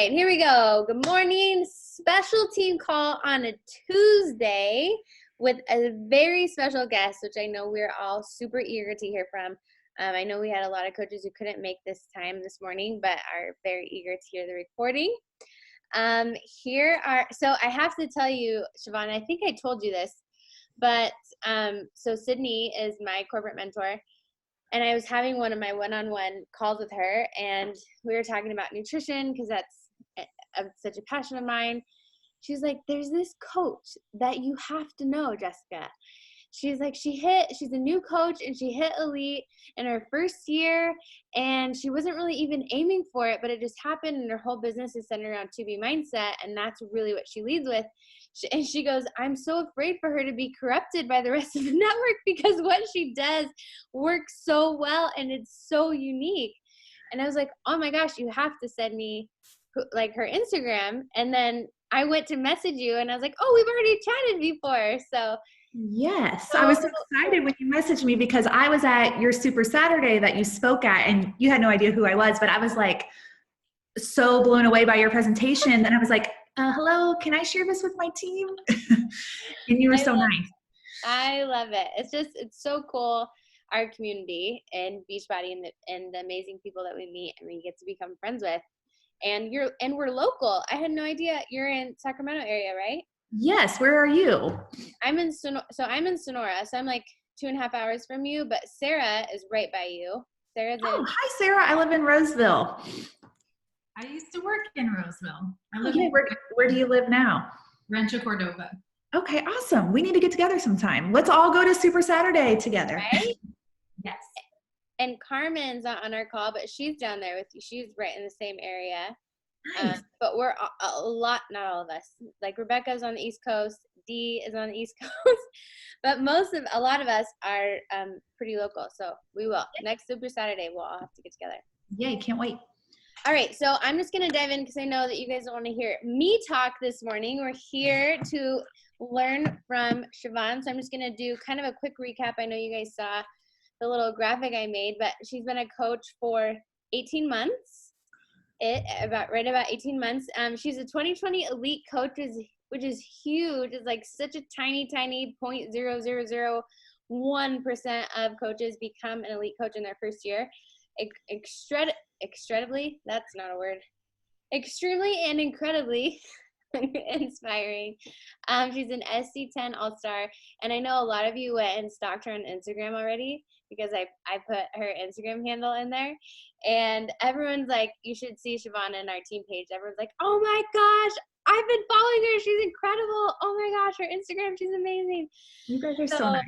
right, here we go. Good morning. Special team call on a Tuesday with a very special guest, which I know we're all super eager to hear from. I know we had a lot of coaches who couldn't make this time this morning, but are very eager to hear the recording. So I have to tell you, Siobhan, I think I told you this, but so Sydney is my corporate mentor. And I was having one of my one-on-one calls with her, and we were talking about nutrition because that's such a passion of mine. She's like, there's this coach that you have to know, Jessica. She's like, she's a new coach, and she hit elite in her first year, and she wasn't really even aiming for it, but it just happened, and her whole business is centered around 2B mindset, and that's really what she leads with. And she goes, I'm so afraid for her to be corrupted by the rest of the network because what she does works so well, and it's so unique. And I was like, oh my gosh, you have to send me like her Instagram. And then I went to message you, and I was like, oh, we've already chatted before. So yes, I was so excited when you messaged me because I was at your Super Saturday that you spoke at, and you had no idea who I was, but I was like so blown away by your presentation. And I was like, hello, can I share this with my team? And you were so nice. I love it. It's so cool. Our community and Beachbody and the amazing people that we meet and we get to become friends with. And we're local. I had no idea you're in Sacramento area, right? Yes. Where are you? I'm in Sonora. So I'm like 2.5 hours from you, but Sarah is right by you. Hi, Sarah. I live in Roseville. I used to work in Roseville. Where do you live now? Rancho Cordova. Okay, awesome. We need to get together sometime. Let's all go to Super Saturday together. Right? Yes. And Carmen's not on our call, but she's down there with you. She's right in the same area. Nice. But we're a lot, not all of us. Like Rebecca's on the East Coast, Dee is on the East Coast, but a lot of us are pretty local. So we will. Next Super Saturday, we'll all have to get together. Yay, can't wait. All right, so I'm just going to dive in because I know that you guys don't want to hear me talk this morning. We're here to learn from Siobhan, so I'm just going to do kind of a quick recap. I know you guys saw the little graphic I made, but she's been a coach for 18 months. About 18 months. She's a 2020 elite coach, which is huge. It's like such a tiny 0.0001% of coaches become an elite coach in their first year. Extremely, that's not a word. Extremely and incredibly inspiring. She's an SC10 All-Star, and I know a lot of you went and stalked her on Instagram already because I put her Instagram handle in there, and everyone's like, you should see Siobhan in our team page. Everyone's like, oh my gosh, I've been following her. She's incredible. Oh my gosh, her Instagram, she's amazing. You guys are so nice.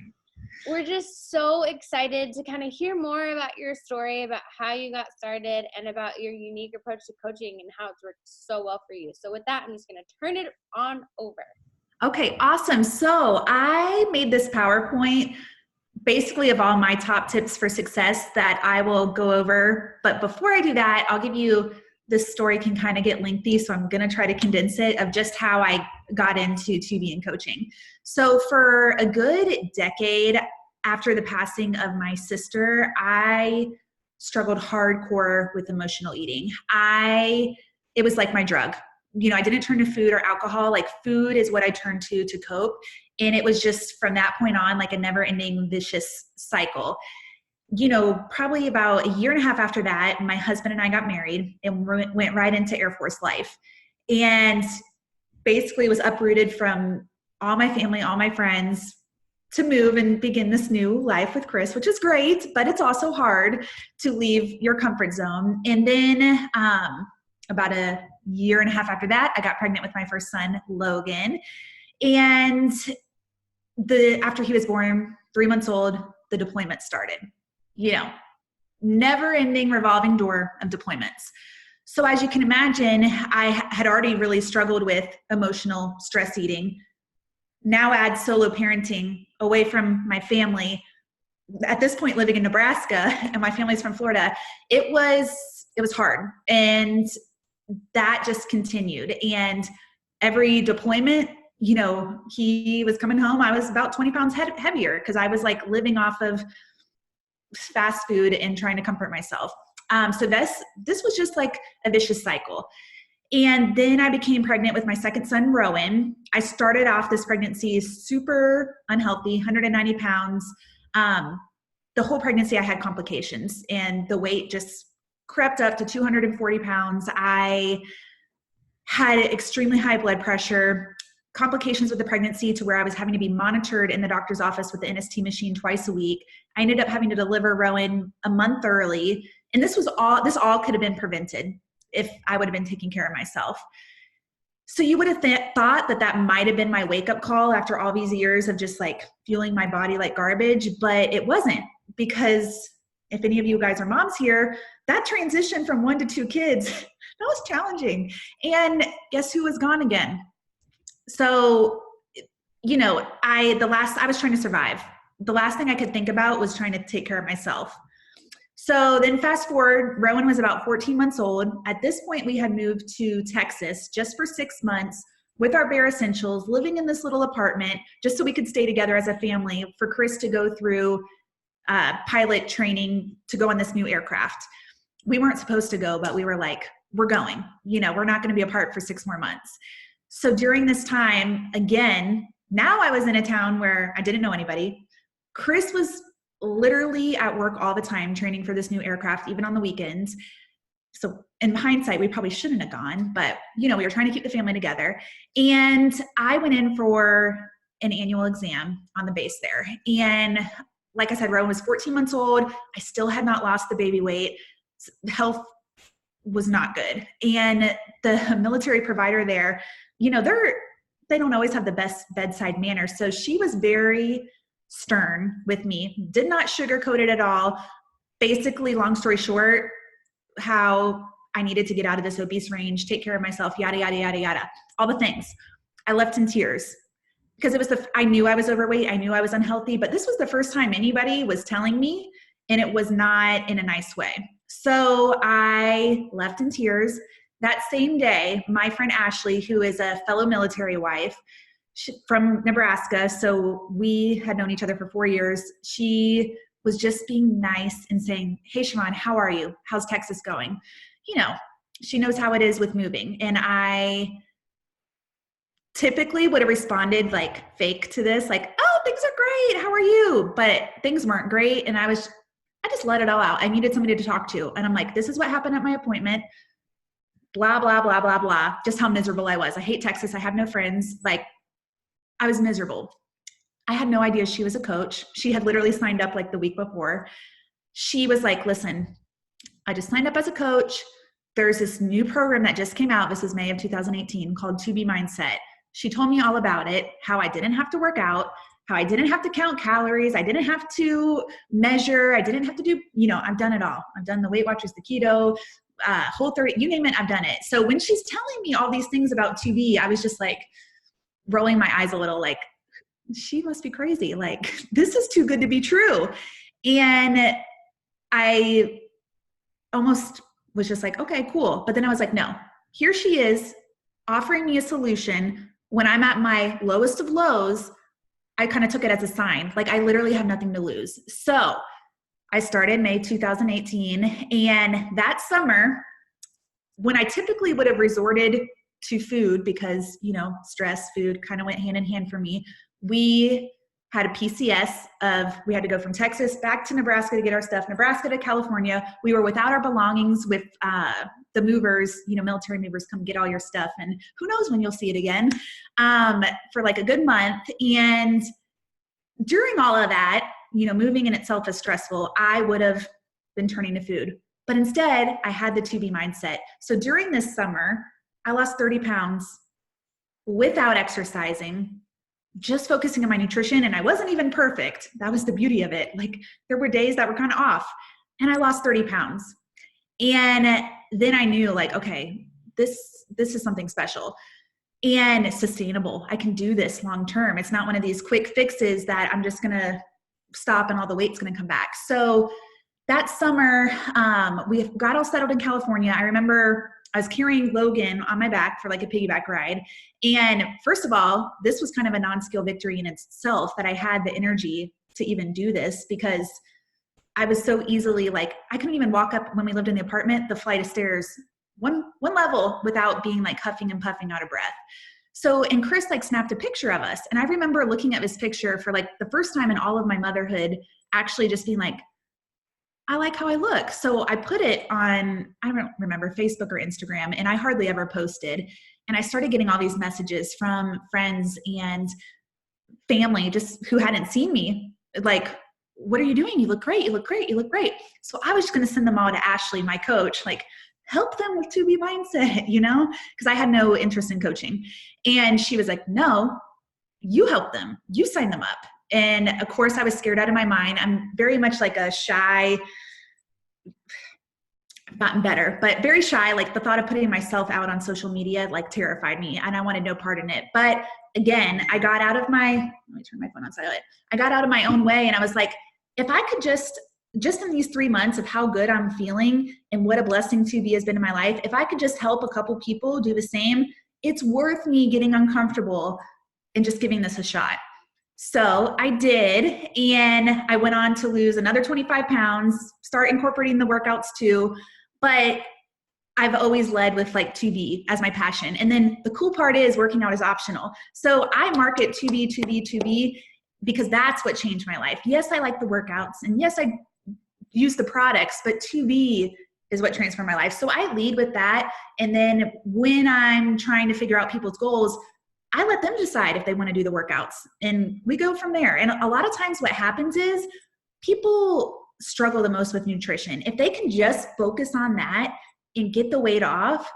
We're just so excited to kind of hear more about your story, about how you got started, and about your unique approach to coaching and how it's worked so well for you. So with that, I'm just going to turn it on over. Okay, awesome. So I made this PowerPoint basically of all my top tips for success that I will go over. But before I do that, I'll give you, this story can kind of get lengthy, so I'm going to try to condense it of just how I got into 2B and coaching. So for a good decade after the passing of my sister, I struggled hardcore with emotional eating. It was like my drug. You know, I didn't turn to food or alcohol. Like food is what I turned to cope. And it was just from that point on, like a never-ending vicious cycle. You know, probably about 1.5 years after that, my husband and I got married and went right into Air Force life. And basically was uprooted from all my family, all my friends, to move and begin this new life with Chris, which is great, but it's also hard to leave your comfort zone. And then about 1.5 years after that, I got pregnant with my first son, Logan. And after he was born, 3 months old, the deployment started. You know, never-ending revolving door of deployments. So as you can imagine, I had already really struggled with emotional stress eating. Now add solo parenting away from my family. At this point, living in Nebraska, and my family's from Florida, it was hard. And that just continued. And every deployment, you know, he was coming home, I was about 20 pounds heavier because I was like living off of fast food and trying to comfort myself. So this was just like a vicious cycle. And then I became pregnant with my second son, Rowan. I started off this pregnancy super unhealthy, 190 pounds. The whole pregnancy I had complications and the weight just crept up to 240 pounds. I had extremely high blood pressure, complications with the pregnancy to where I was having to be monitored in the doctor's office with the NST machine twice a week. I ended up having to deliver Rowan a month early. And this all could have been prevented if I would have been taking care of myself. So you would have thought that might have been my wake-up call after all these years of just like fueling my body like garbage, but it wasn't, because if any of you guys are moms here, that transition from 1 to 2 kids, that was challenging. And guess who was gone again? So, you know, I was trying to survive. The last thing I could think about was trying to take care of myself. So then fast forward, Rowan was about 14 months old. At this point, we had moved to Texas just for 6 months with our bare essentials, living in this little apartment just so we could stay together as a family for Chris to go through pilot training to go on this new aircraft. We weren't supposed to go, but we were like, we're going. You know, we're not going to be apart for 6 more months. So during this time, again, now I was in a town where I didn't know anybody. Chris was literally at work all the time training for this new aircraft, even on the weekends. So in hindsight, we probably shouldn't have gone, but you know, we were trying to keep the family together. And I went in for an annual exam on the base there. And like I said, Rowan was 14 months old. I still had not lost the baby weight. Health was not good. And the military provider there, you know, they don't always have the best bedside manner. So she was very stern with me, did not sugarcoat it at all. Basically, long story short, how I needed to get out of this obese range, take care of myself, yada, yada, yada, yada, all the things. I left in tears because I knew I was overweight. I knew I was unhealthy, but this was the first time anybody was telling me, and it was not in a nice way. So I left in tears. That same day, my friend Ashley, who is a fellow military wife, from Nebraska, so we had known each other for 4 years. She was just being nice and saying, hey, Siobhan, how are you? How's Texas going? You know, she knows how it is with moving. And I typically would have responded like fake to this, like, oh, things are great. How are you? But things weren't great. And I just let it all out. I needed somebody to talk to. And I'm like, this is what happened at my appointment. Blah, blah, blah, blah, blah. Just how miserable I was. I hate Texas. I have no friends. Like, I was miserable. I had no idea she was a coach. She had literally signed up like the week before. She was like, listen, I just signed up as a coach. There's this new program that just came out. This is May of 2018 called 2B Mindset. She told me all about it, how I didn't have to work out, how I didn't have to count calories. I didn't have to measure. I didn't have to do, you know, I've done it all. I've done the Weight Watchers, the keto, Whole30, you name it, I've done it. So when she's telling me all these things about 2B, I was just like, rolling my eyes a little like, she must be crazy. Like, this is too good to be true. And I almost was just like, okay, cool. But then I was like, no, here she is offering me a solution when I'm at my lowest of lows. I kind of took it as a sign. Like, I literally have nothing to lose. So I started May 2018. And that summer, when I typically would have resorted to food because, you know, stress, food kind of went hand in hand for me. We had a PCS we had to go from Texas back to Nebraska to get our stuff, Nebraska to California. We were without our belongings with the movers, you know, military movers come get all your stuff. And who knows when you'll see it again, for like a good month. And during all of that, you know, moving in itself is stressful. I would have been turning to food, but instead I had the 2B mindset. So during this summer, I lost 30 pounds without exercising, just focusing on my nutrition. And I wasn't even perfect. That was the beauty of it. Like, there were days that were kind of off and I lost 30 pounds. And then I knew, like, okay, this is something special and sustainable. I can do this long term. It's not one of these quick fixes that I'm just going to stop and all the weight's going to come back. So that summer, we got all settled in California. I remember I was carrying Logan on my back for like a piggyback ride. And first of all, this was kind of a non-skill victory in itself that I had the energy to even do this, because I was so easily like, I couldn't even walk up when we lived in the apartment, the flight of stairs one level without being like huffing and puffing out of breath. So, and Chris like snapped a picture of us. And I remember looking at this picture for like the first time in all of my motherhood, actually just being like, I like how I look. So I put it on, I don't remember, Facebook or Instagram, and I hardly ever posted. And I started getting all these messages from friends and family just who hadn't seen me. Like, what are you doing? You look great. You look great. You look great. So I was just going to send them all to Ashley, my coach, like help them with 2B mindset, you know, because I had no interest in coaching. And she was like, no, you help them. You sign them up. And of course I was scared out of my mind. I'm very much like a shy, I've gotten better, but very shy. Like the thought of putting myself out on social media, like terrified me, and I wanted no part in it. But again, I got out of my, let me turn my phone on silent. I got out of my own way, and I was like, if I could just in these 3 months of how good I'm feeling and what a blessing 2B has been in my life, if I could just help a couple people do the same, it's worth me getting uncomfortable and just giving this a shot. So I did, and I went on to lose another 25 pounds, start incorporating the workouts too, but I've always led with like 2B as my passion. And then the cool part is working out is optional. So I market 2B, 2B, 2B because that's what changed my life. Yes, I like the workouts, and yes, I use the products, but 2B is what transformed my life. So I lead with that. And then when I'm trying to figure out people's goals, I let them decide if they want to do the workouts, and we go from there. And a lot of times what happens is people struggle the most with nutrition. If they can just focus on that and get the weight off,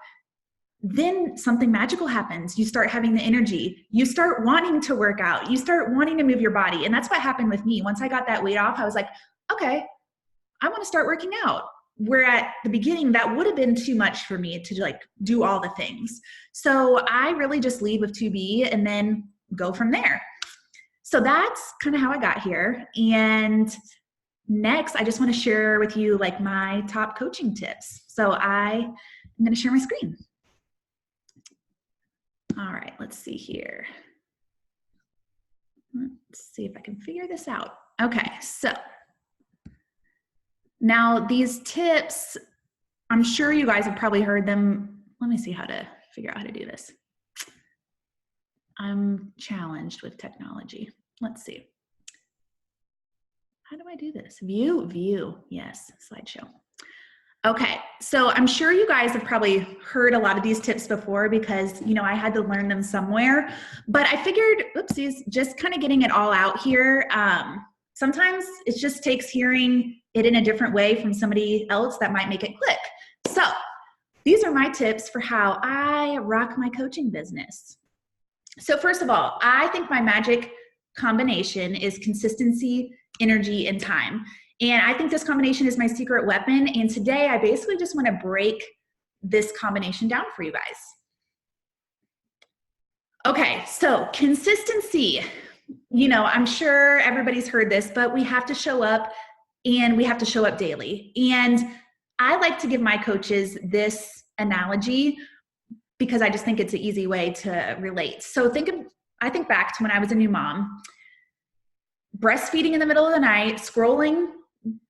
then something magical happens. You start having the energy. You start wanting to work out. You start wanting to move your body. And that's what happened with me. Once I got that weight off, I was like, okay, I want to start working out. Where at the beginning, that would have been too much for me to like do all the things. So I really just lead with 2B and then go from there. So that's kind of how I got here. And next, I just want to share with you like my top coaching tips. So I'm going to share my screen. All right, let's see here. Let's see if I can figure this out. Okay, so now these tips, I'm sure you guys have probably heard them. Let me see how to figure out how to do this. I'm challenged with technology. Let's see. How do I do this? View, yes, slideshow. Okay, so I'm sure you guys have probably heard a lot of these tips before because, you know, I had to learn them somewhere, but I figured, oopsies, just kind of getting it all out here. Sometimes it just takes hearing it in a different way from somebody else that might make it click. So these are my tips for how I rock my coaching business. So first of all, I think my magic combination is consistency, energy, and time. And I think this combination is my secret weapon. And today I basically just want to break this combination down for you guys. Okay, so consistency. You know, I'm sure everybody's heard this, but we have to show up, and we have to show up daily. And I like to give my coaches this analogy because I just think it's an easy way to relate. So I think back to when I was a new mom, breastfeeding in the middle of the night, scrolling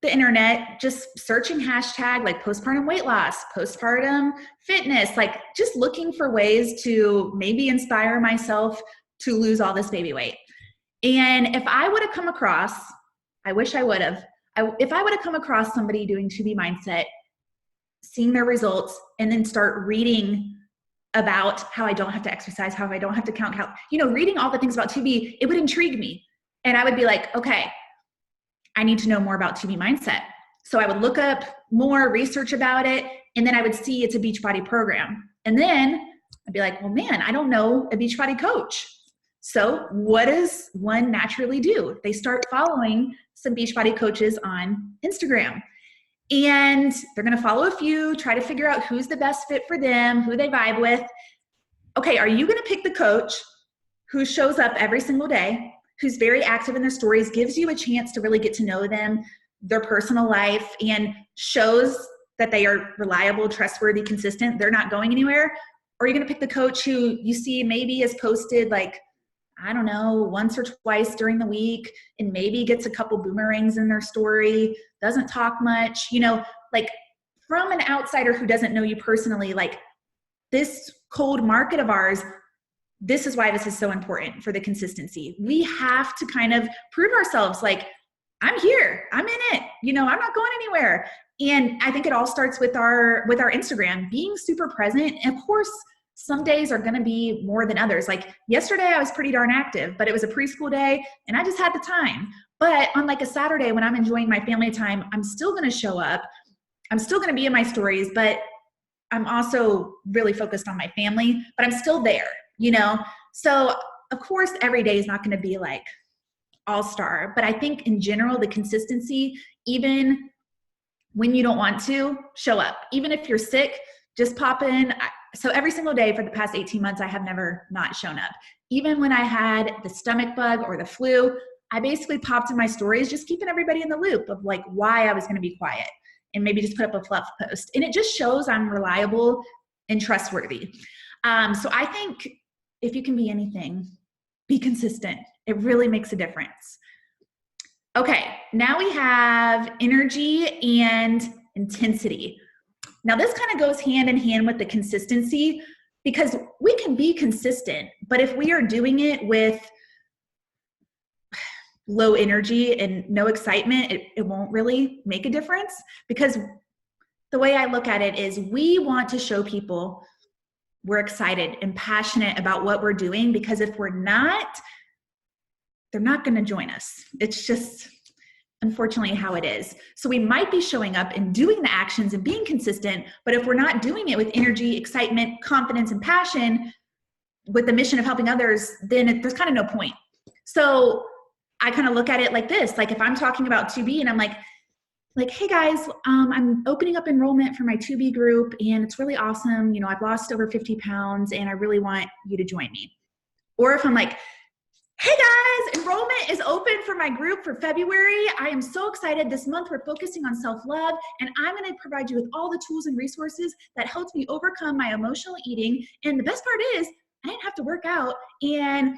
the internet, just searching hashtag like postpartum weight loss, postpartum fitness, like just looking for ways to maybe inspire myself to lose all this baby weight. And if I would have come across, I wish I would have, if I would have come across somebody doing 2B mindset, seeing their results, and then start reading about how I don't have to exercise, how I don't have to count, reading all the things about 2B, it would intrigue me. And I would be like, okay, I need to know more about 2B mindset. So I would look up more research about it, and then I would see it's a Beachbody program. And then I'd be like, well, man, I don't know a Beachbody coach. So what does one naturally do? They start following some Beachbody coaches on Instagram. And they're going to follow a few, try to figure out who's the best fit for them, who they vibe with. Okay, are you going to pick the coach who shows up every single day, who's very active in their stories, gives you a chance to really get to know them, their personal life, and shows that they are reliable, trustworthy, consistent, they're not going anywhere? Or are you going to pick the coach who you see maybe is posted like, I don't know, once or twice during the week, and maybe gets a couple boomerangs in their story, doesn't talk much, like from an outsider who doesn't know you personally, like this cold market of ours, this is why this is so important for the consistency. We have to kind of prove ourselves like, I'm here, I'm in it, I'm not going anywhere. And I think it all starts with our Instagram, being super present. And of course, some days are going to be more than others. Like yesterday I was pretty darn active, but it was a preschool day and I just had the time. But on like a Saturday when I'm enjoying my family time, I'm still going to show up. I'm still going to be in my stories, but I'm also really focused on my family, but I'm still there, So of course, every day is not going to be like all-star, but I think in general, the consistency, even when you don't want to, show up. Even if you're sick, just pop in. So every single day for the past 18 months, I have never not shown up. Even when I had the stomach bug or the flu, I basically popped in my stories, just keeping everybody in the loop of like why I was going to be quiet and maybe just put up a fluff post. And it just shows I'm reliable and trustworthy. So I think if you can be anything, be consistent. It really makes a difference. Okay, now we have energy and intensity. Now this kind of goes hand in hand with the consistency because we can be consistent, but if we are doing it with low energy and no excitement, it won't really make a difference, because the way I look at it is we want to show people we're excited and passionate about what we're doing, because if we're not, they're not going to join us. It's just unfortunately how it is. So we might be showing up and doing the actions and being consistent, but if we're not doing it with energy, excitement, confidence, and passion with the mission of helping others, then there's kind of no point. So I kind of look at it like this, like if I'm talking about 2B and I'm like, hey guys, I'm opening up enrollment for my 2B group and it's really awesome. I've lost over 50 pounds and I really want you to join me. Or if I'm like, hey guys, enrollment is open for my group for February. I am so excited. This month we're focusing on self-love and I'm going to provide you with all the tools and resources that helped me overcome my emotional eating. And the best part is I didn't have to work out and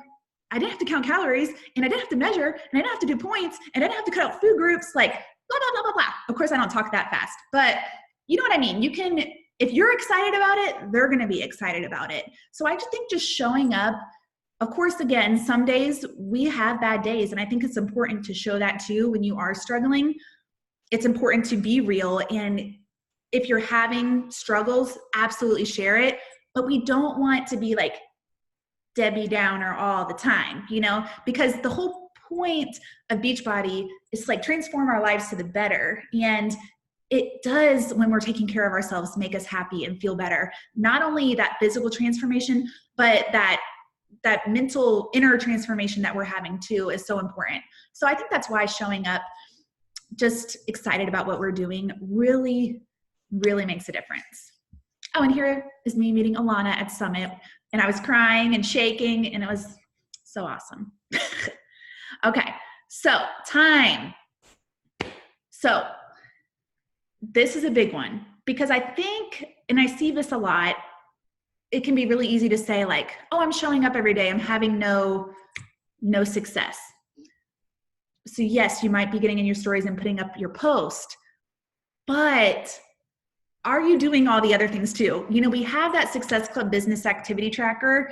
I didn't have to count calories and I didn't have to measure and I didn't have to do points and I didn't have to cut out food groups, like blah, blah, blah, blah, blah. Of course, I don't talk that fast, but you know what I mean? You can, if you're excited about it, they're going to be excited about it. So I just think just showing up, of course, again, some days we have bad days. And I think it's important to show that too when you are struggling. It's important to be real. And if you're having struggles, absolutely share it. But we don't want to be like Debbie Downer all the time, because the whole point of Beachbody is to like transform our lives to the better. And it does, when we're taking care of ourselves, make us happy and feel better. Not only that physical transformation, but that mental inner transformation that we're having too is so important. So I think that's why showing up just excited about what we're doing really, really makes a difference. Oh, and here is me meeting Alana at Summit, and I was crying and shaking, and it was so awesome. Okay, so time. So this is a big one, because I think, and I see this a lot, it can be really easy to say like, oh, I'm showing up every day, I'm having no success. So yes, you might be getting in your stories and putting up your post, but are you doing all the other things too? We have that Success Club business activity tracker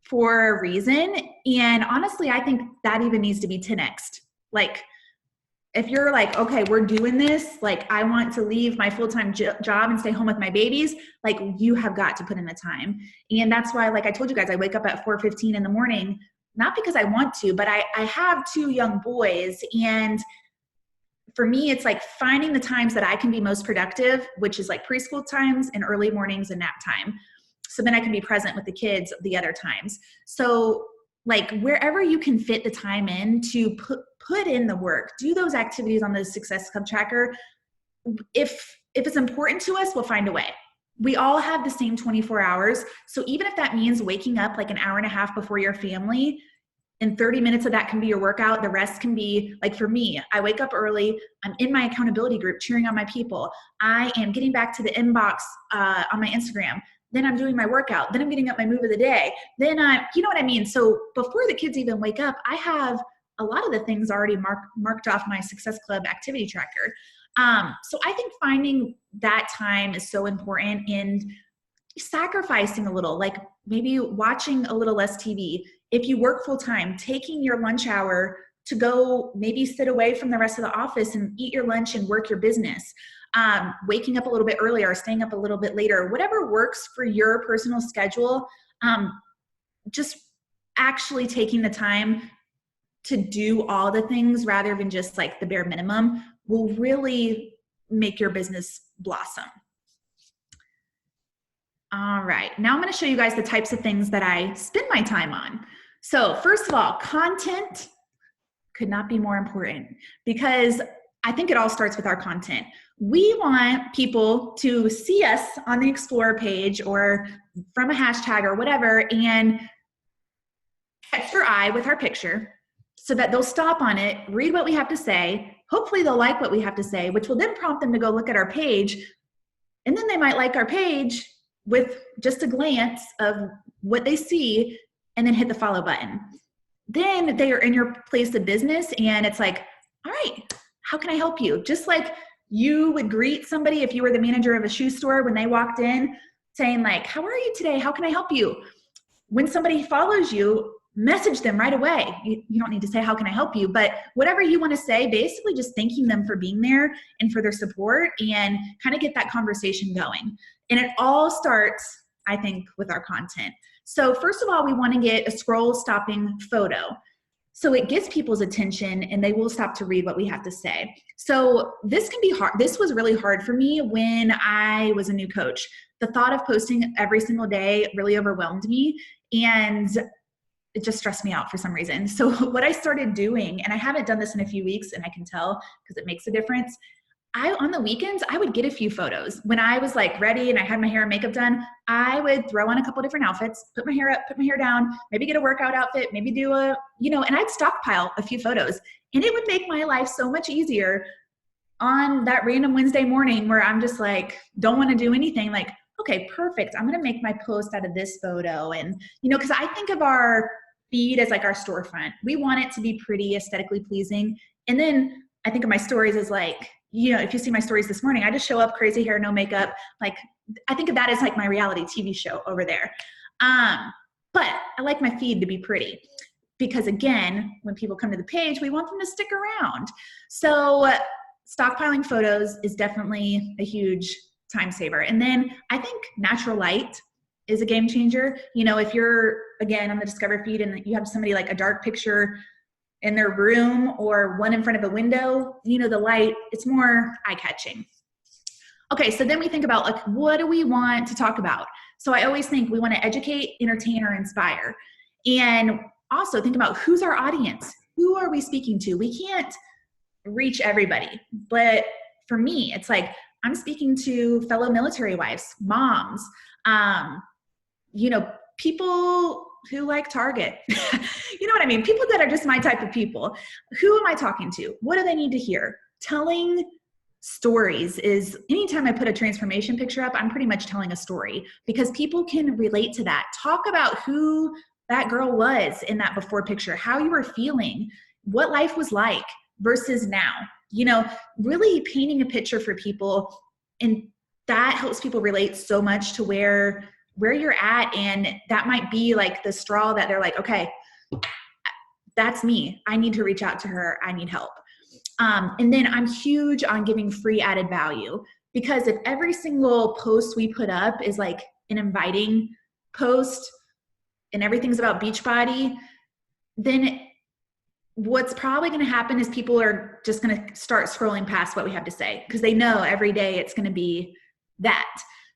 for a reason. And honestly, I think that even needs to be 10x'd. Like if you're like, okay, we're doing this, like I want to leave my full-time job and stay home with my babies, like you have got to put in the time. And that's why, like I told you guys, I wake up at 4:15 in the morning, not because I want to, but I have 2 young boys. And for me, it's like finding the times that I can be most productive, which is like preschool times and early mornings and nap time. So then I can be present with the kids the other times. So like wherever you can fit the time in to put in the work, do those activities on the Success Club tracker. If it's important to us, we'll find a way. We all have the same 24 hours. So even if that means waking up like an hour and a half before your family, and 30 minutes of that can be your workout. The rest can be, like for me, I wake up early, I'm in my accountability group cheering on my people. I am getting back to the inbox on my Instagram. Then I'm doing my workout. Then I'm getting up my move of the day. Then you know what I mean? So before the kids even wake up, I have a lot of the things already marked off my Success Club activity tracker. So I think finding that time is so important, and sacrificing a little, like maybe watching a little less TV. If you work full time, taking your lunch hour to go maybe sit away from the rest of the office and eat your lunch and work your business. Waking up a little bit earlier, staying up a little bit later, whatever works for your personal schedule. Just actually taking the time to do all the things rather than just like the bare minimum will really make your business blossom. All right, now I'm going to show you guys the types of things that I spend my time on. So first of all, content could not be more important, because I think it all starts with our content. We want people to see us on the Explore page or from a hashtag or whatever and catch their eye with our picture so that they'll stop on it, read what we have to say. Hopefully they'll like what we have to say, which will then prompt them to go look at our page. And then they might like our page with just a glance of what they see and then hit the follow button. Then they are in your place of business and it's like, all right, how can I help you? Just like you would greet somebody if you were the manager of a shoe store when they walked in saying like, how are you today? How can I help you? When somebody follows you, message them right away. You don't need to say, how can I help you? But whatever you want to say, basically just thanking them for being there and for their support and kind of get that conversation going. And it all starts, I think, with our content. So first of all, we want to get a scroll stopping photo. So it gets people's attention and they will stop to read what we have to say. So this can be hard. This was really hard for me when I was a new coach. The thought of posting every single day really overwhelmed me and it just stressed me out for some reason. So what I started doing, and I haven't done this in a few weeks and I can tell because it makes a difference. On the weekends, I would get a few photos. When I was like ready and I had my hair and makeup done, I would throw on a couple different outfits, put my hair up, put my hair down, maybe get a workout outfit, maybe do and I'd stockpile a few photos. And it would make my life so much easier on that random Wednesday morning where I'm just like, don't want to do anything. Like, okay, perfect. I'm going to make my post out of this photo. And, because I think of our feed as like our storefront. We want it to be pretty, aesthetically pleasing. And then I think of my stories as like, if you see my stories this morning, I just show up crazy hair, no makeup. Like, I think of that as like my reality TV show over there. But I like my feed to be pretty because again, when people come to the page, we want them to stick around. So stockpiling photos is definitely a huge time saver. And then I think natural light is a game changer. If you're again on the Discover feed and you have somebody like a dark picture in their room or one in front of a window, the light, it's more eye-catching. Okay, so then we think about like, what do we want to talk about? So I always think we want to educate, entertain, or inspire. And also think about who's our audience? Who are we speaking to? We can't reach everybody. But for me, it's like, I'm speaking to fellow military wives, moms, people who like Target. You know what I mean? People that are just my type of people. Who am I talking to? What do they need to hear? Telling stories is, anytime I put a transformation picture up, I'm pretty much telling a story because people can relate to that. Talk about who that girl was in that before picture, how you were feeling, what life was like versus now. Really painting a picture for people, and that helps people relate so much to where you're at, and that might be like the straw that they're like, okay, that's me. I need to reach out to her. I need help. And then I'm huge on giving free added value, because if every single post we put up is like an inviting post and everything's about Beachbody, then what's probably going to happen is people are just going to start scrolling past what we have to say because they know every day it's going to be that.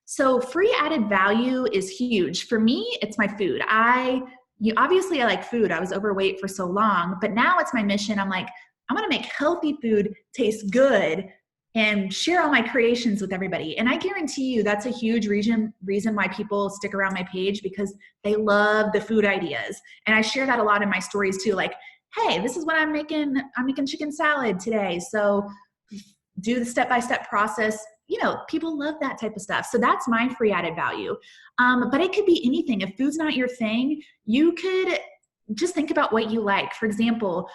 So free added value is huge. For me, it's my food. Obviously I like food. I was overweight for so long, but now it's my mission. I'm like, I'm going to make healthy food taste good and share all my creations with everybody. And I guarantee you that's a huge reason why people stick around my page, because they love the food ideas. And I share that a lot in my stories too. Like, hey, this is what I'm making. I'm making chicken salad today. So do the step-by-step process. People love that type of stuff. So that's my free added value. But it could be anything. If food's not your thing, you could just think about what you like. For example,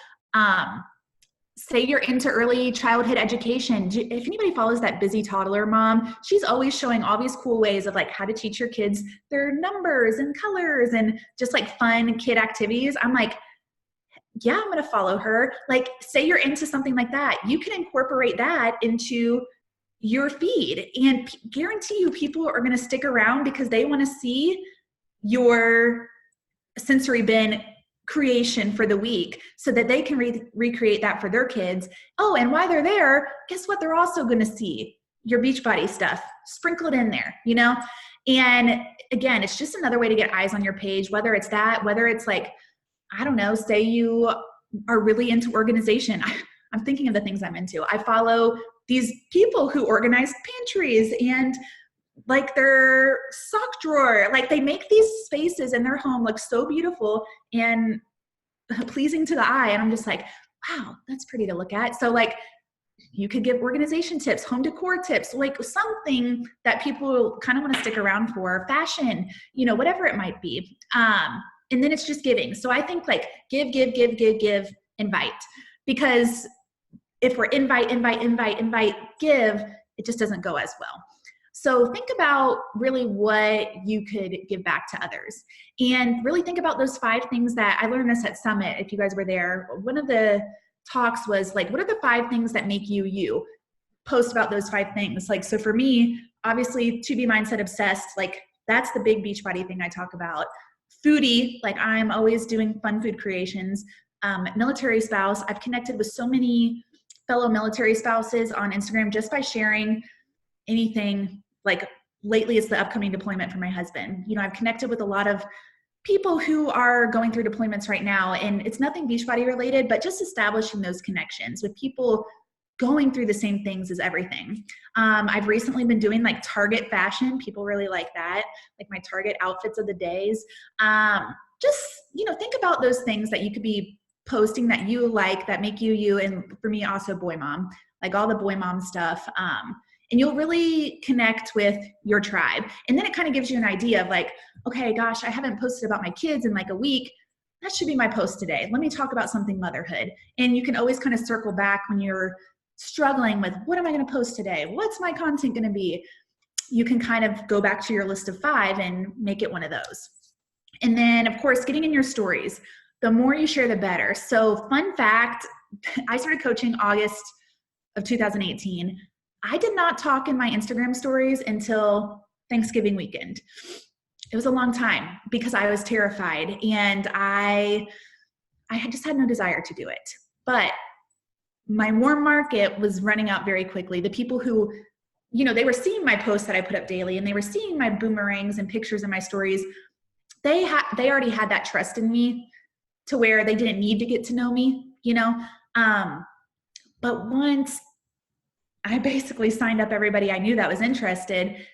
say you're into early childhood education. If anybody follows that Busy Toddler Mom, she's always showing all these cool ways of like how to teach your kids their numbers and colors and just like fun kid activities. I'm like, yeah, I'm going to follow her. Like, say you're into something like that. You can incorporate that into your feed and guarantee you people are going to stick around because they want to see your sensory bin creation for the week so that they can recreate that for their kids. Oh, and while they're there, guess what? They're also going to see your Beachbody stuff. Sprinkle it in there, you know? And again, it's just another way to get eyes on your page, whether it's that, whether it's like, I don't know, say you are really into organization. I'm thinking of the things I'm into. I follow these people who organize pantries and like their sock drawer, like they make these spaces in their home look so beautiful and pleasing to the eye. And I'm just like, wow, that's pretty to look at. So like you could give organization tips, home decor tips, like something that people kind of want to stick around for, fashion, you know, whatever it might be. And then it's just giving. So I think like give, invite, because if we're invite, give, it just doesn't go as well. So think about really what you could give back to others and really think about those 5 things that I learned this at Summit. If you guys were there, one of the talks was like, what are the 5 things that make you, you? Post about those 5 things. Like, so for me, obviously to be mindset obsessed, like that's the big Beachbody thing I talk about. Foodie, like I'm always doing fun food creations. Military spouse, I've connected with so many fellow military spouses on Instagram just by sharing anything. Like lately it's the upcoming deployment for my husband. You know, I've connected with a lot of people who are going through deployments right now, and it's nothing Beachbody related, but just establishing those connections with people going through the same things is everything. I've recently been doing like Target fashion. People really like that, like my Target outfits of the days. Just, you know, think about those things that you could be posting that you like, that make you, you, and for me also boy mom, like all the boy mom stuff. And you'll really connect with your tribe. And then it kind of gives you an idea of like, okay, gosh, I haven't posted about my kids in like a week. That should be my post today. Let me talk about something motherhood. And you can always kind of circle back when you're struggling with, what am I going to post today? What's my content going to be? You can kind of go back to your list of 5 and make it one of those. And then of course, getting in your stories. The more you share, the better. So fun fact, I started coaching August of 2018. I did not talk in my Instagram stories until Thanksgiving weekend. It was a long time because I was terrified and I had just had no desire to do it. But my warm market was running out very quickly. The people who, you know, they were seeing my posts that I put up daily and they were seeing my boomerangs and pictures in my stories. They already had that trust in me to where they didn't need to get to know me, you know? But once I basically signed up everybody I knew that was interested,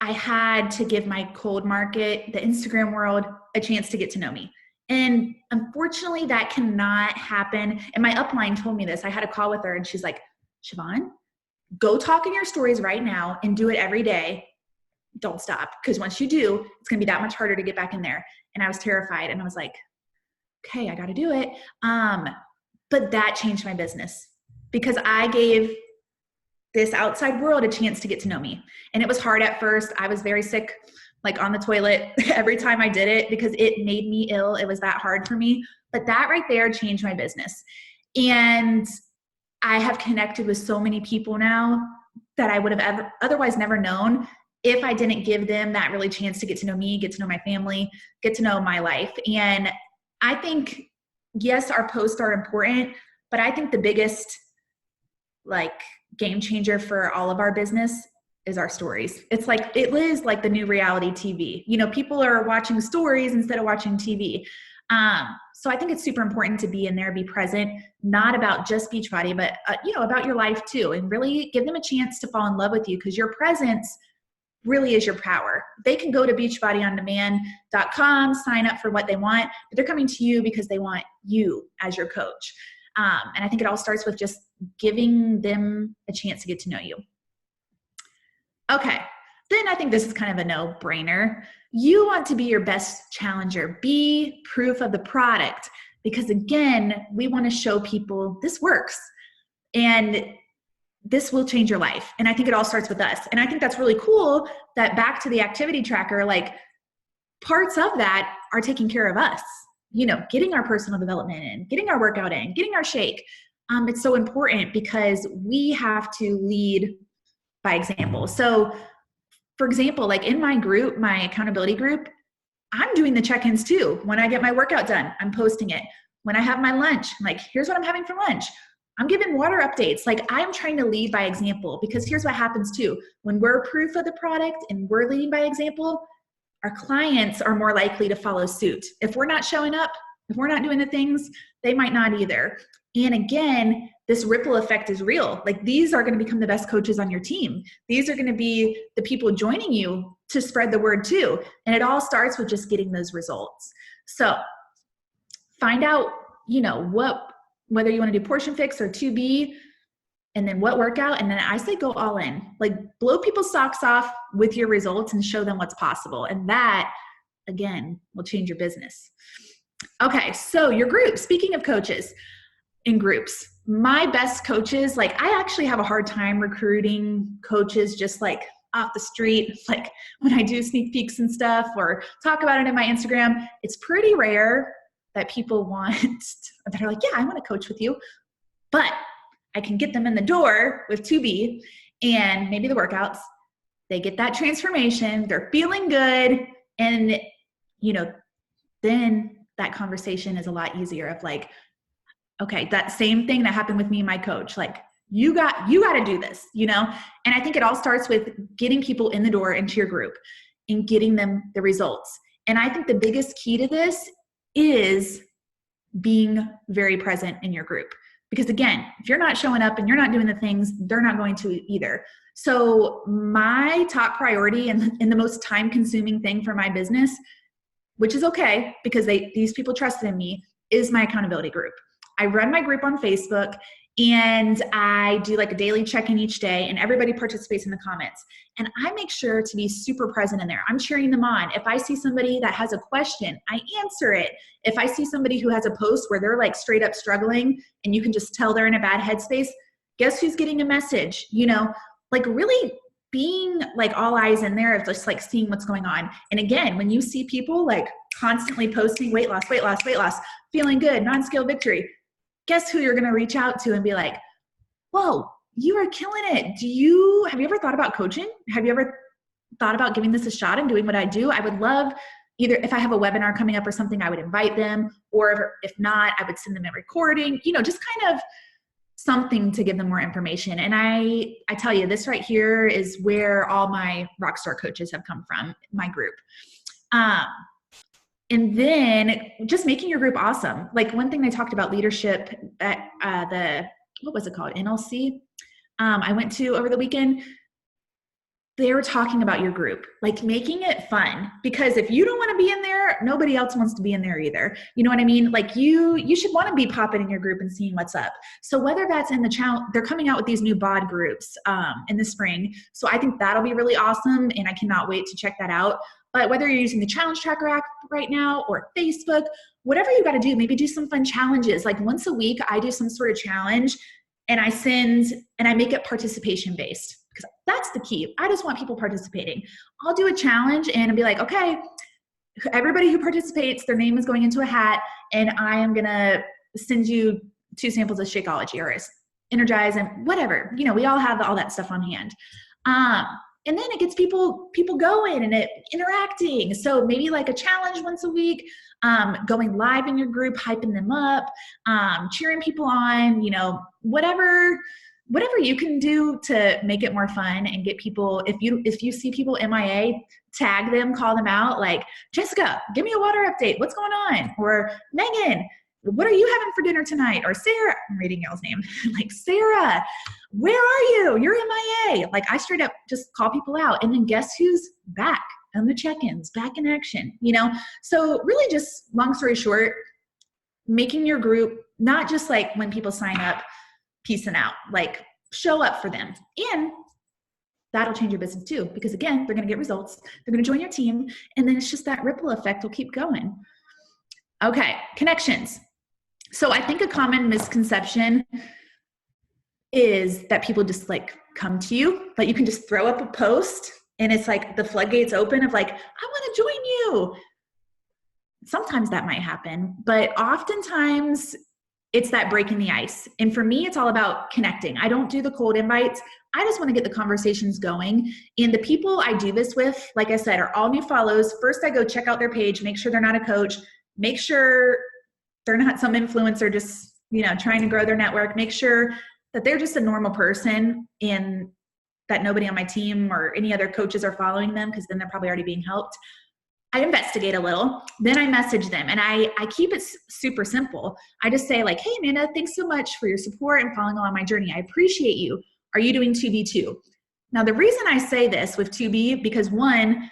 I had to give my cold market, the Instagram world, a chance to get to know me. And unfortunately, that cannot happen. And my upline told me this. I had a call with her and she's like, Siobhan, go talk in your stories right now and do it every day. Don't stop. Because once you do, it's going to be that much harder to get back in there. And I was terrified. And I was like, okay, I got to do it. But that changed my business because I gave this outside world a chance to get to know me. And it was hard at first. I was very sick, like on the toilet every time I did it because it made me ill. It was that hard for me. But that right there changed my business. And I have connected with so many people now that I would have otherwise never known if I didn't give them that really chance to get to know me, get to know my family, get to know my life. And I think, yes, our posts are important, but I think the biggest like game changer for all of our business is our stories. It's like, it is like the new reality TV. You know, people are watching stories instead of watching TV. So I think it's super important to be in there, be present, not about just Beachbody, but, you know, about your life too, and really give them a chance to fall in love with you because your presence really is your power. They can go to beachbodyondemand.com, sign up for what they want, but they're coming to you because they want you as your coach. And I think it all starts with just giving them a chance to get to know you. Okay, then I think this is kind of a no-brainer. You want to be your best challenger. Be proof of the product. because again, we want to show people this works and this will change your life. And I think it all starts with us. And I think that's really cool that back to the activity tracker, like parts of that are taking care of us, you know, getting our personal development in, getting our workout in, getting our shake. It's so important because we have to lead by example. So for example, like in my group, my accountability group, I'm doing the check-ins too. When I get my workout done, I'm posting it. When I have my lunch, I'm like, here's what I'm having for lunch. I'm giving water updates. Like I'm trying to lead by example, because here's what happens too. When we're proof of the product and we're leading by example, our clients are more likely to follow suit. If we're not showing up, if we're not doing the things, they might not either. And again, this ripple effect is real. Like these are going to become the best coaches on your team. These are going to be the people joining you to spread the word too. And it all starts with just getting those results. So find out, you know, whether you want to do portion fix or 2B, and then what workout. And then I say go all in, like blow people's socks off with your results and show them what's possible. And that, again, will change your business. Okay, so your group, speaking of coaches in groups, my best coaches, like I actually have a hard time recruiting coaches just like off the street. Like when I do sneak peeks and stuff or talk about it in my Instagram, it's pretty rare that people that are like, yeah, I want to coach with you. But I can get them in the door with 2B and maybe the workouts. They get that transformation. They're feeling good. And, you know, then that conversation is a lot easier of like, okay, that same thing that happened with me and my coach, like you got to do this, you know? And I think it all starts with getting people in the door into your group and getting them the results. And I think the biggest key to this is being very present in your group. Because again, if you're not showing up and you're not doing the things, they're not going to either. So my top priority and the most time-consuming thing for my business, which is okay because these people trusted in me, is my accountability group. I run my group on Facebook and I do like a daily check-in each day and everybody participates in the comments. And I make sure to be super present in there. I'm cheering them on. If I see somebody that has a question, I answer it. If I see somebody who has a post where they're like straight up struggling and you can just tell they're in a bad headspace, guess who's getting a message? You know, like really being like all eyes in there of just like seeing what's going on. And again, when you see people like constantly posting weight loss, feeling good, non-scale victory, guess who you're going to reach out to and be like, whoa, you are killing it. Have you ever thought about coaching? Have you ever thought about giving this a shot and doing what I do? I would love either if I have a webinar coming up or something, I would invite them, or if not, I would send them a recording, you know, just kind of something to give them more information. And I tell you, this right here is where all my rockstar coaches have come from, my group. And then just making your group awesome. Like one thing I talked about leadership at what was it called? NLC. I went to over the weekend. They were talking about your group, like making it fun, because if you don't want to be in there, nobody else wants to be in there either. You know what I mean? Like you should want to be popping in your group and seeing what's up. So whether that's in the challenge, they're coming out with these new bod groups in the spring. So I think that'll be really awesome. And I cannot wait to check that out. But whether you're using the challenge tracker app right now or Facebook, whatever you got to do, maybe do some fun challenges. Like once a week, I do some sort of challenge and I make it participation based, because that's the key. I just want people participating. I'll do a challenge and I'll be like, okay, everybody who participates, their name is going into a hat and I am going to send you 2 samples of Shakeology or Energize and whatever. You know, we all have all that stuff on hand. And then it gets people going and interacting. So maybe like a challenge once a week, going live in your group, hyping them up, cheering people on, you know, whatever you can do to make it more fun and get people, if you see people MIA, tag them, call them out, like, Jessica, give me a water update. What's going on? Or Megan, what are you having for dinner tonight? Or Sarah, I'm reading y'all's name, like, Sarah, where are you? You're MIA. Like, I straight up just call people out. And then guess who's back on the check-ins, back in action, you know? So really just, long story short, making your group, not just like when people sign up, peacing out, like show up for them. And that'll change your business too, because again, they're going to get results. They're going to join your team. And then it's just that ripple effect will keep going. Okay, connections. So I think a common misconception is that people just like come to you, like you can just throw up a post and it's like the floodgates open of like, I want to join you. Sometimes that might happen, but oftentimes it's that breaking the ice. And for me, it's all about connecting. I don't do the cold invites. I just want to get the conversations going. And the people I do this with, like I said, are all new follows. First, I go check out their page, make sure they're not a coach, make sure they're not some influencer just, trying to grow their network, make sure that they're just a normal person and that nobody on my team or any other coaches are following them, because then they're probably already being helped. I investigate a little, then I message them, and I keep it super simple. I just say like, hey, Amanda, thanks so much for your support and following along my journey. I appreciate you. Are you doing 2B too? Now, the reason I say this with 2B, because one,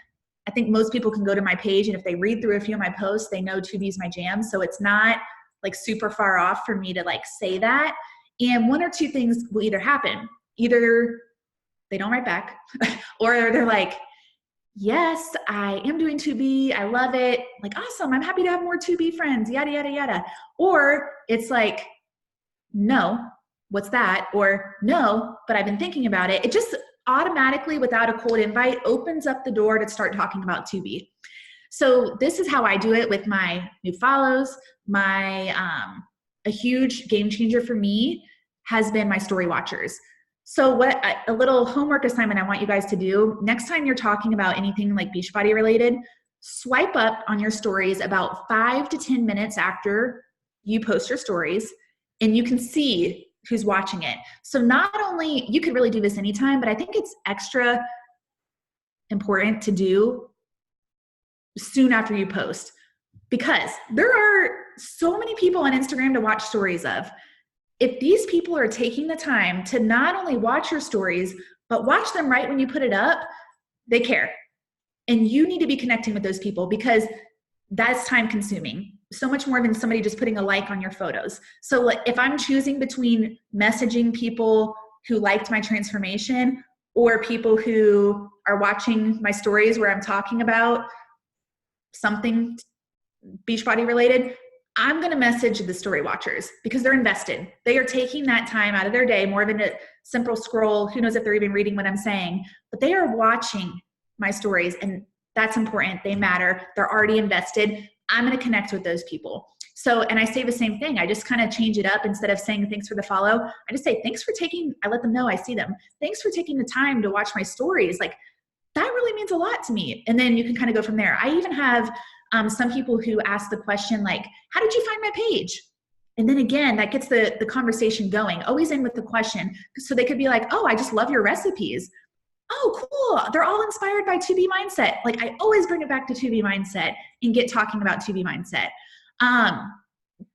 I think most people can go to my page, and if they read through a few of my posts, they know 2B is my jam. So it's not like super far off for me to like say that. And one or two things will either happen. Either they don't write back or they're like, yes, I am doing 2B. I love it. Like, awesome. I'm happy to have more 2B friends, yada, yada, yada. Or it's like, no, what's that? Or no, but I've been thinking about it. It just automatically, without a cold invite, opens up the door to start talking about 2B. So this is how I do it with my new follows. A huge game changer for me has been my story watchers. So a little homework assignment I want you guys to do, next time you're talking about anything like Beachbody related, swipe up on your stories about 5 to 10 minutes after you post your stories, and you can see who's watching it. So not only, you could really do this anytime, but I think it's extra important to do soon after you post, because there are so many people on Instagram to watch stories of. If these people are taking the time to not only watch your stories, but watch them right when you put it up, they care. And you need to be connecting with those people, because that's time consuming. So much more than somebody just putting a like on your photos. So if I'm choosing between messaging people who liked my transformation or people who are watching my stories where I'm talking about something Beachbody related, I'm going to message the story watchers, because they're invested. They are taking that time out of their day, more than a simple scroll. Who knows if they're even reading what I'm saying, but they are watching my stories, and that's important. They matter. They're already invested. I'm going to connect with those people. So, and I say the same thing. I just kind of change it up. Instead of saying thanks for the follow, I just say, I let them know I see them. Thanks for taking the time to watch my stories. Like, that really means a lot to me. And then you can kind of go from there. I even have some people who ask the question like, how did you find my page? And then again, that gets the conversation going. Always in with the question. So they could be like, oh, I just love your recipes. Oh, cool. They're all inspired by 2B mindset. Like, I always bring it back to 2B mindset and get talking about 2B mindset.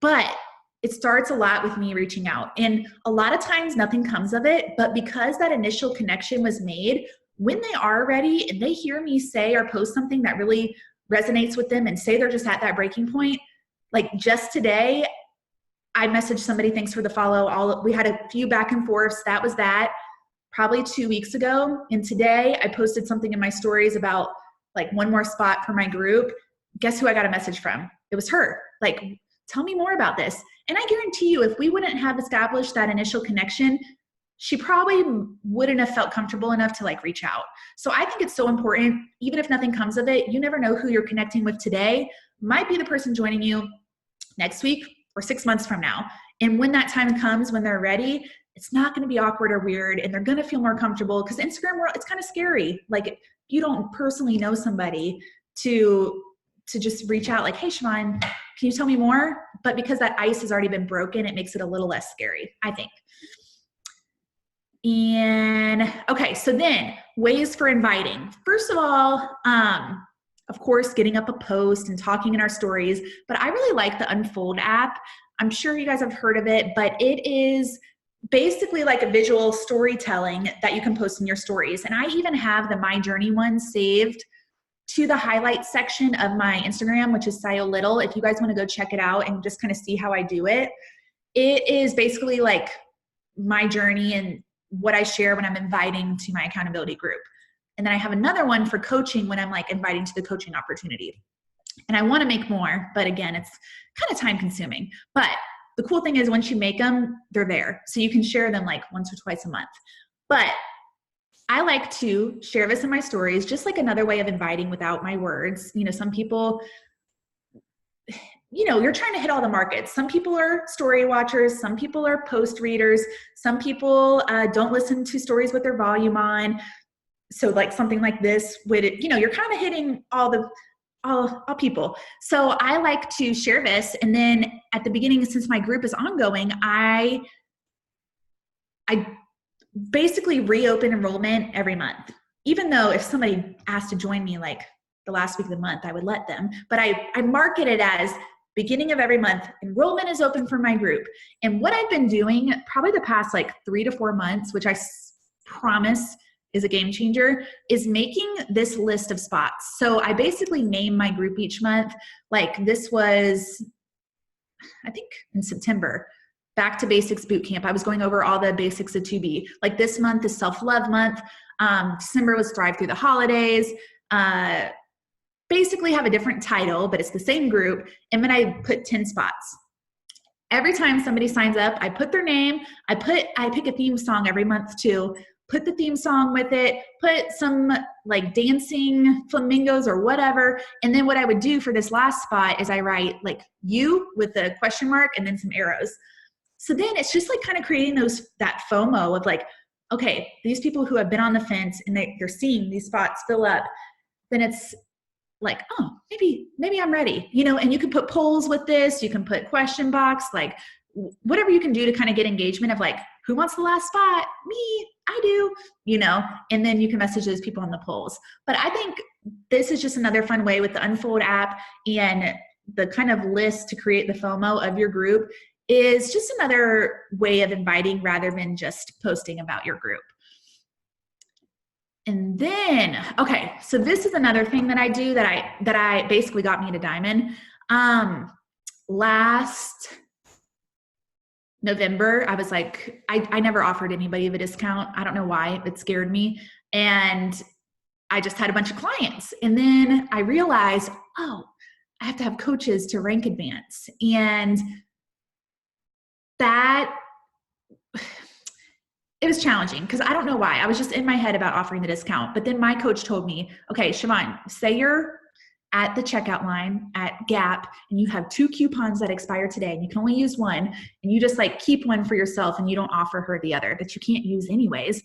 But it starts a lot with me reaching out. And a lot of times nothing comes of it. But because that initial connection was made, when they are ready and they hear me say or post something that really resonates with them, and say they're just at that breaking point, like just today, I messaged somebody, thanks for the follow. We had a few back and forths. That was that probably 2 weeks ago. And today I posted something in my stories about like one more spot for my group. Guess who I got a message from? It was her. Like, tell me more about this. And I guarantee you, if we wouldn't have established that initial connection, she probably wouldn't have felt comfortable enough to like reach out. So I think it's so important, even if nothing comes of it, you never know who you're connecting with today might be the person joining you next week or 6 months from now. And when that time comes, when they're ready, it's not going to be awkward or weird, and they're going to feel more comfortable, because Instagram world, it's kind of scary. Like, you don't personally know somebody to just reach out like, hey, Siobhan, can you tell me more? But because that ice has already been broken, it makes it a little less scary, I think. And okay, so then ways for inviting. First of all, of course, getting up a post and talking in our stories, but I really like the Unfold app. I'm sure you guys have heard of it, but it is basically like a visual storytelling that you can post in your stories. And I even have the My Journey one saved to the highlights section of my Instagram, which is Sio Little. If you guys want to go check it out and just kind of see how I do it, it is basically like my journey and what I share when I'm inviting to my accountability group. And then I have another one for coaching when I'm like inviting to the coaching opportunity. And I want to make more, but again, it's kind of time consuming. But the cool thing is once you make them, they're there. So you can share them like once or twice a month. But I like to share this in my stories, just like another way of inviting without my words. You know, some people, you know, you're trying to hit all the markets. Some people are story watchers. Some people are post readers. Some people don't listen to stories with their volume on. So like something like this would, you know, you're kind of hitting all people. So I like to share this. And then at the beginning, since my group is ongoing, I basically reopen enrollment every month. Even though if somebody asked to join me like the last week of the month, I would let them. But I market it as beginning of every month, enrollment is open for my group. And what I've been doing probably the past like 3 to 4 months, which I promise is a game changer, is making this list of spots. So I basically name my group each month. Like this was, I think in September, Back to Basics Bootcamp. I was going over all the basics of 2B. Like this month is Self-Love Month. December was Thrive Through the Holidays. Basically have a different title, but it's the same group. And then I put 10 spots. Every time somebody signs up, I put their name. I pick a theme song every month too. Put the theme song with it, put some like dancing flamingos or whatever. And then what I would do for this last spot is I write like you with a question mark and then some arrows. So then it's just like kind of creating that FOMO of like, okay, these people who have been on the fence and they're seeing these spots fill up, then it's like, oh, maybe I'm ready, you know. And you can put polls with this, you can put question box, like whatever you can do to kind of get engagement of like, who wants the last spot? Me, I do, you know, and then you can message those people on the polls. But I think this is just another fun way with the Unfold app and the kind of list to create the FOMO of your group is just another way of inviting rather than just posting about your group. And then, okay, so this is another thing that I do that I basically got me to Diamond. Last November, I was like, I never offered anybody the discount. I don't know why, it scared me. And I just had a bunch of clients. And then I realized, oh, I have to have coaches to rank advance. And that, it was challenging because I don't know why. I was just in my head about offering the discount. But then my coach told me, okay, Siobhan, say you're at the checkout line at Gap and you have 2 coupons that expire today and you can only use one, and you just like keep one for yourself and you don't offer her the other that you can't use anyways.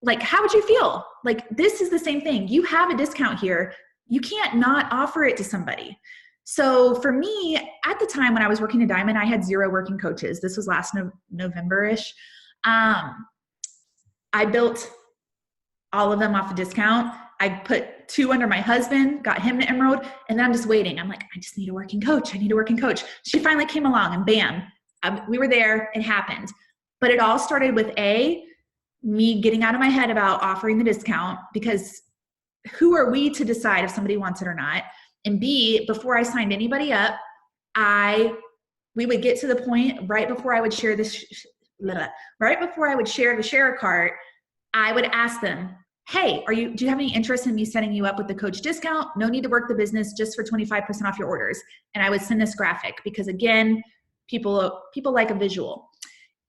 Like, how would you feel? Like, this is the same thing. You have a discount here. You can't not offer it to somebody. So for me, at the time when I was working at Diamond, I had 0 working coaches. This was last November-ish. I built all of them off a discount. I put 2 under my husband, got him to Emerald, and then I'm just waiting. I'm like, I just need a working coach. I need a working coach. She finally came along and bam, we were there. It happened. But it all started with me getting out of my head about offering the discount, because who are we to decide if somebody wants it or not? And B, before I signed anybody up, we would get to the point right before I would share this, right before I would share the share cart, I would ask them, hey, do you have any interest in me setting you up with the coach discount? No need to work the business, just for 25% off your orders. And I would send this graphic because, again, people like a visual.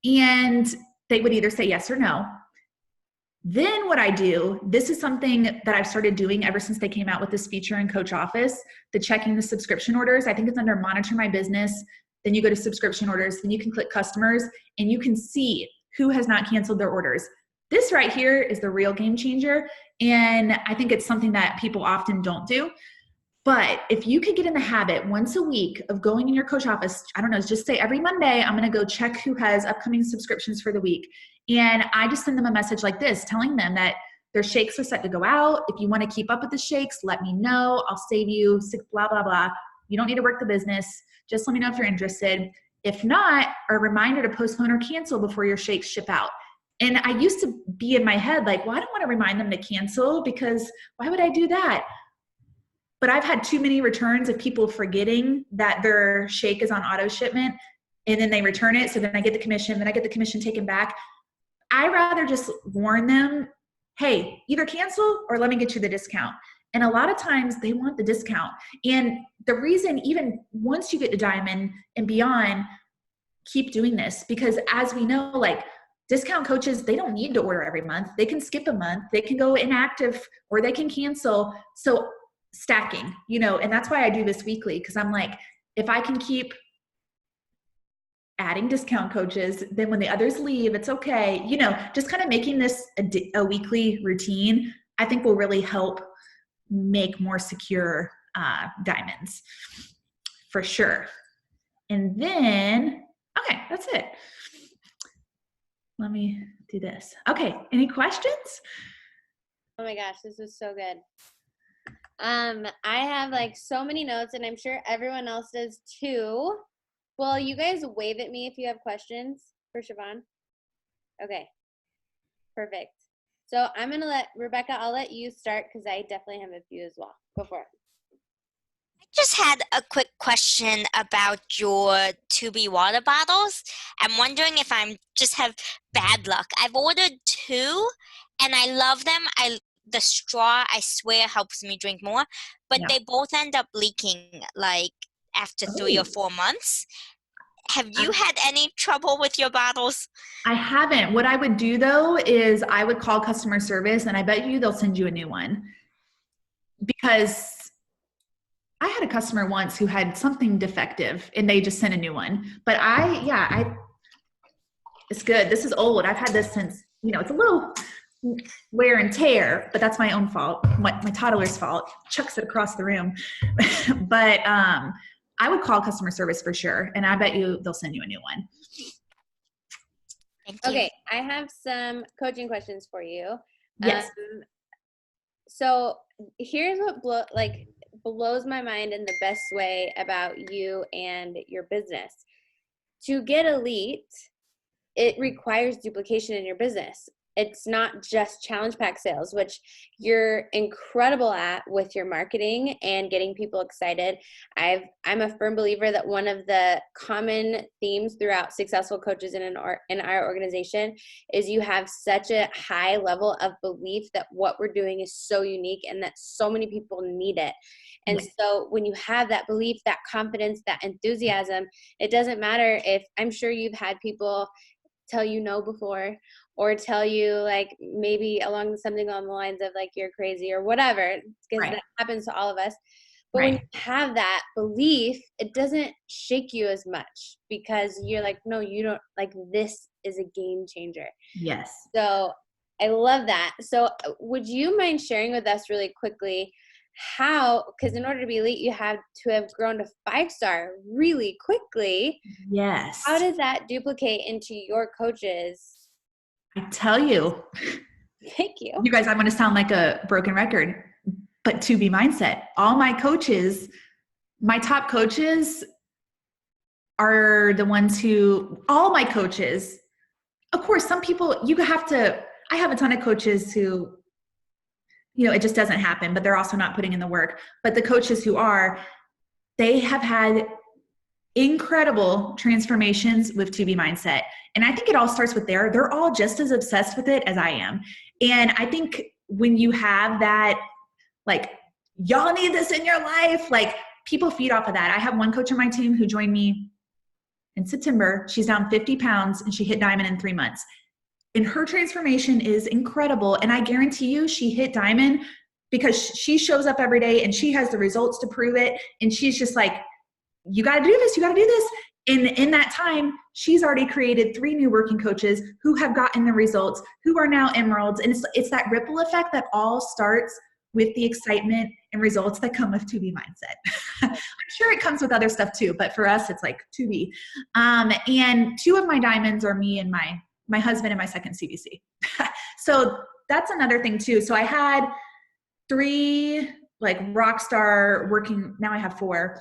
And they would either say yes or no. Then what I do, this is something that I've started doing ever since they came out with this feature in Coach Office, the checking the subscription orders. I think it's under Monitor My Business. Then you go to subscription orders, then you can click customers, and you can see who has not canceled their orders. This right here is the real game changer. And I think it's something that people often don't do. But if you could get in the habit once a week of going in your Coach Office, I don't know, just say every Monday, I'm going to go check who has upcoming subscriptions for the week. And I just send them a message like this, telling them that their shakes are set to go out. If you want to keep up with the shakes, let me know. I'll save you blah, blah, blah. You don't need to work the business. Just let me know if you're interested. If not, a reminder to postpone or cancel before your shakes ship out. And I used to be in my head like, well, I don't want to remind them to cancel because why would I do that? But I've had too many returns of people forgetting that their shake is on auto shipment and then they return it. So then I get the commission, then I get the commission taken back. I rather just warn them, hey, either cancel or let me get you the discount. And a lot of times they want the discount. And the reason, even once you get to Diamond and beyond, keep doing this, because as we know, like discount coaches, they don't need to order every month. They can skip a month, they can go inactive, or they can cancel. So stacking, you know, and that's why I do this weekly, because I'm like, if I can keep adding discount coaches, then when the others leave, it's okay. You know, just kind of making this a weekly routine, I think will really help make more secure diamonds for sure. And then, okay, that's it. Let me do this. Okay, any questions? Oh my gosh, this is so good. I have like so many notes, and I'm sure everyone else does too. Well, you guys wave at me if you have questions for Siobhan. Okay, perfect. So I'm gonna let Rebecca, I'll let you start because I definitely have a few as well. Go for it. I just had a quick question about your 2B water bottles. I'm wondering if I'm just have bad luck. I've ordered 2 and I love them. The straw, I swear, helps me drink more, but Yeah. they both end up leaking like after 3 or 4 months. Have you had any trouble with your bottles? I haven't. What I would do though is I would call customer service, and I bet you they'll send you a new one, because I had a customer once who had something defective and they just sent a new one. But it's good. This is old. I've had this since, you know, it's a little wear and tear, but that's my own fault, my toddler's fault. Chucks it across the room. But I would call customer service for sure, and I bet you they'll send you a new one. Thank you. Okay, I have some coaching questions for you. Yes. So here's what blows my mind in the best way about you and your business. To get elite, it requires duplication in your business. It's not just challenge pack sales, which you're incredible at with your marketing and getting people excited. I'm a firm believer that one of the common themes throughout successful coaches in our organization is you have such a high level of belief that what we're doing is so unique and that so many people need it. And so when you have that belief, that confidence, that enthusiasm, it doesn't matter if, I'm sure you've had people tell you no before, or tell you like maybe something along the lines of like you're crazy or whatever, because that happens to all of us. But when you have that belief, it doesn't shake you as much, because you're like, no, you don't, like, this is a game changer. Yes. So I love that. So would you mind sharing with us really quickly how, because in order to be elite, you have to have grown to 5-star really quickly. Yes. How does that duplicate into your coaches? I tell you. Thank you. You guys, I'm going to sound like a broken record, but 2B mindset. All my coaches, my top coaches are the ones all my coaches, of course, some people I have a ton of coaches who, you know, it just doesn't happen, but they're also not putting in the work. But the coaches who are, they have had incredible transformations with 2B mindset. And I think it all starts with they're all just as obsessed with it as I am. And I think when you have that, like, y'all need this in your life, like, people feed off of that. I have one coach on my team who joined me in September. She's down 50 pounds and she hit diamond in 3 months. And her transformation is incredible. And I guarantee you she hit diamond because she shows up every day and she has the results to prove it. And she's just like, you got to do this. You got to do this. And in that time, she's already created 3 new working coaches who have gotten the results, who are now emeralds. And it's that ripple effect that all starts with the excitement and results that come with 2B mindset. I'm sure it comes with other stuff too, but for us, it's like 2B. And 2 of my diamonds are me and my husband and my second CBC. So that's another thing too. So I had 3 like rock star working, now I have 4.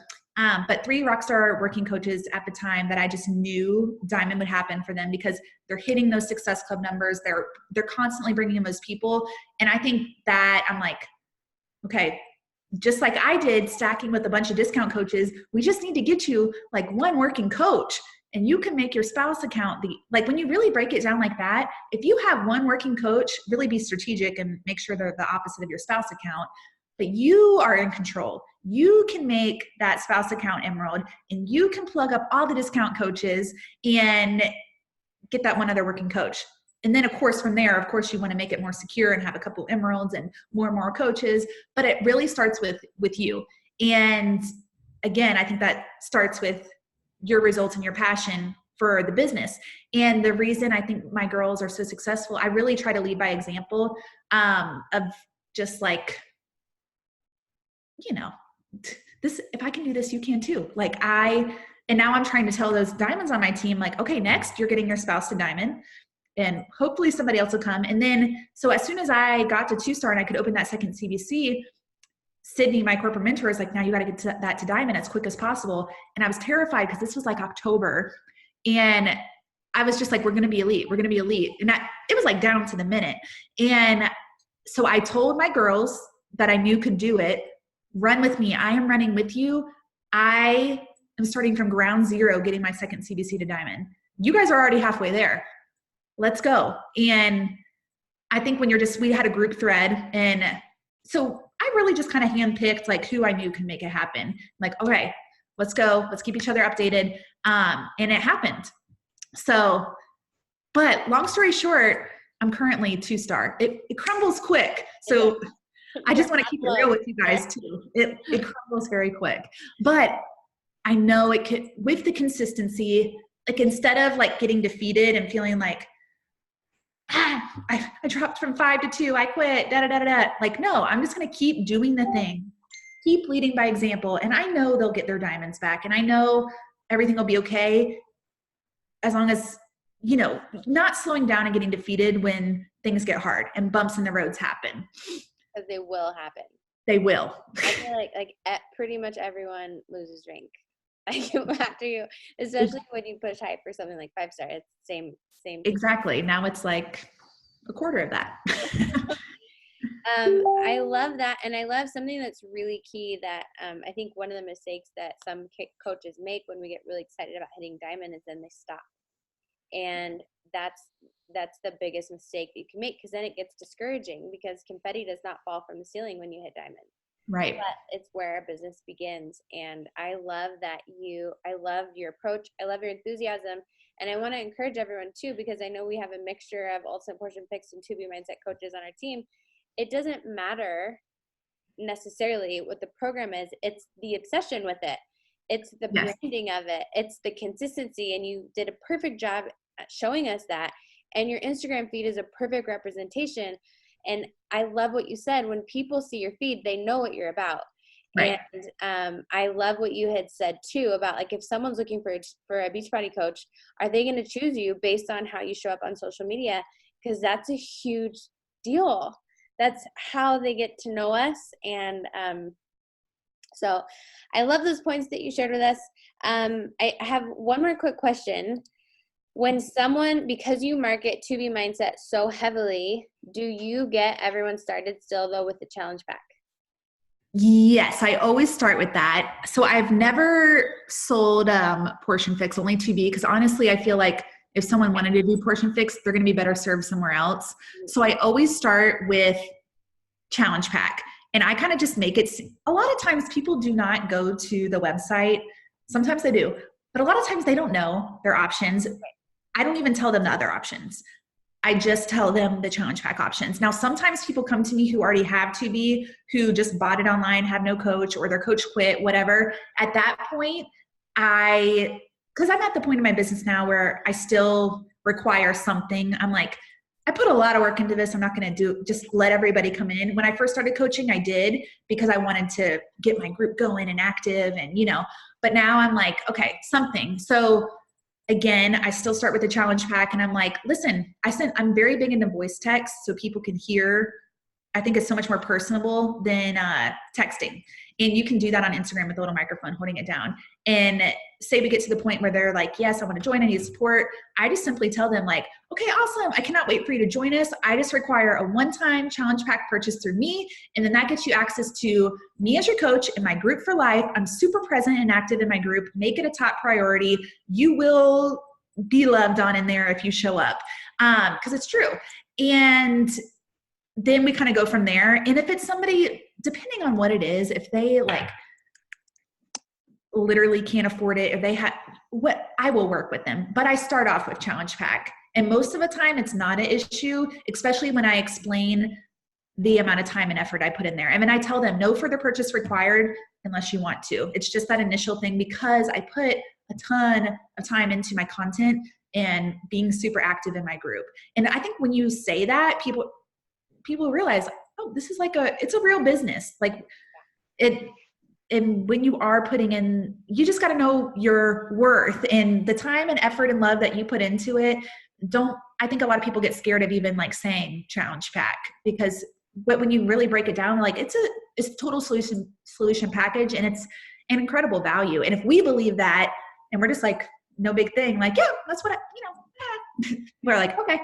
But 3 rockstar working coaches at the time that I just knew diamond would happen for them, because they're hitting those Success Club numbers. They're constantly bringing in those people. And I think that I'm like, okay, just like I did stacking with a bunch of discount coaches, we just need to get you like 1 working coach, and you can make your spouse account like when you really break it down like that, if you have 1 working coach, really be strategic and make sure they're the opposite of your spouse account. but you are in control. You can make that spouse account emerald, and you can plug up all the discount coaches and get that one other working coach. And then of course, from there, of course, you want to make it more secure and have a couple emeralds and more coaches, but it really starts with you. And again, I think that starts with your results and your passion for the business. And the reason I think my girls are so successful, I really try to lead by example, of just like, you know, this, if I can do this, you can too. And now I'm trying to tell those diamonds on my team, like, okay, next you're getting your spouse to diamond, and hopefully somebody else will come. And then, so as soon as I got to 2-star and I could open that second CBC, Sydney, my corporate mentor, is like, now you got to get that to diamond as quick as possible. And I was terrified because this was like October, and I was just like, we're going to be elite. We're going to be elite. And it was like down to the minute. And so I told my girls that I knew could do it, run with me. I am running with you. I am starting from ground zero, getting my second CBC to diamond. You guys are already halfway there. Let's go. And I think when we had a group thread, and so I really just kind of handpicked like who I knew could make it happen. Like, okay, let's go. Let's keep each other updated. And it happened. So, but long story short, I'm currently 2-star. It crumbles quick. So I just want to keep it real with you guys too. It crumbles very quick, but I know it could, with the consistency, like instead of like getting defeated and feeling like, I dropped from 5 to 2, I quit, Like, no, I'm just going to keep doing the thing, keep leading by example. And I know they'll get their diamonds back. And I know everything will be okay as long as, you know, not slowing down and getting defeated when things get hard and bumps in the roads happen. Because they will happen. They will. I feel like pretty much everyone loses rank. After you, especially when you push high for something like 5-star, it's same. Exactly. Now it's like a quarter of that. I love that. And I love something that's really key that I think one of the mistakes that some coaches make when we get really excited about hitting diamond is then they stop. And that's the biggest mistake that you can make, because then it gets discouraging, because confetti does not fall from the ceiling when you hit diamond. Right. But it's where our business begins. And I love I love your approach. I love your enthusiasm. And I want to encourage everyone too, because I know we have a mixture of ultimate portion picks and 2B mindset coaches on our team. It doesn't matter necessarily what the program is. It's the obsession with it. It's the branding of it. It's the consistency. And you did a perfect job at showing us that. And your Instagram feed is a perfect representation. And I love what you said. When people see your feed, they know what you're about. Right. And I love what you had said too about, like, if someone's looking for a Beachbody coach, are they going to choose you based on how you show up on social media? Because that's a huge deal. That's how they get to know us. And so I love those points that you shared with us. I have one more quick question. When someone, because you market 2B mindset so heavily, do you get everyone started still though with the challenge pack? Yes, I always start with that. So I've never sold portion fix, only 2B, because honestly, I feel like if someone wanted to do portion fix, they're going to be better served somewhere else. So I always start with challenge pack. And I kind of just make it, a lot of times people do not go to the website. Sometimes they do, but a lot of times they don't know their options. I don't even tell them the other options. I just tell them the challenge pack options. Now, sometimes people come to me who already have 2B, who just bought it online, have no coach, or their coach quit, whatever. At that point, because I'm at the point in my business now where I still require something. I'm like, I put a lot of work into this. I'm not going to just let everybody come in. When I first started coaching, I did, because I wanted to get my group going and active and, but now I'm like, okay, something. So again, I still start with the challenge pack, and I'm like, listen, I'm very big into voice text so people can hear. I think it's so much more personable than texting. And you can do that on Instagram with a little microphone holding it down. And say we get to the point where they're like, yes, I want to join, I need support. I just simply tell them like, okay, awesome. I cannot wait for you to join us. I just require a one-time challenge pack purchase through me. And then that gets you access to me as your coach and my group for life. I'm super present and active in my group. Make it a top priority. You will be loved on in there if you show up. Because it's true. And then we kind of go from there. And if it's somebody depending on what it is, if they like literally can't afford it, if they have what, I will work with them, but I start off with challenge pack. And most of the time it's not an issue, especially when I explain the amount of time and effort I put in there. I mean, I tell them no further purchase required unless you want to. It's just that initial thing because I put a ton of time into my content and being super active in my group. And I think when you say that, people realize, oh, this is like it's a real business. Like and when you are putting in, you just got to know your worth and the time and effort and love that you put into it. I think a lot of people get scared of even like saying challenge pack because when you really break it down, like it's a total solution package and it's an incredible value. And if we believe that and we're just like, no big thing, like, yeah, that's what we're like, okay.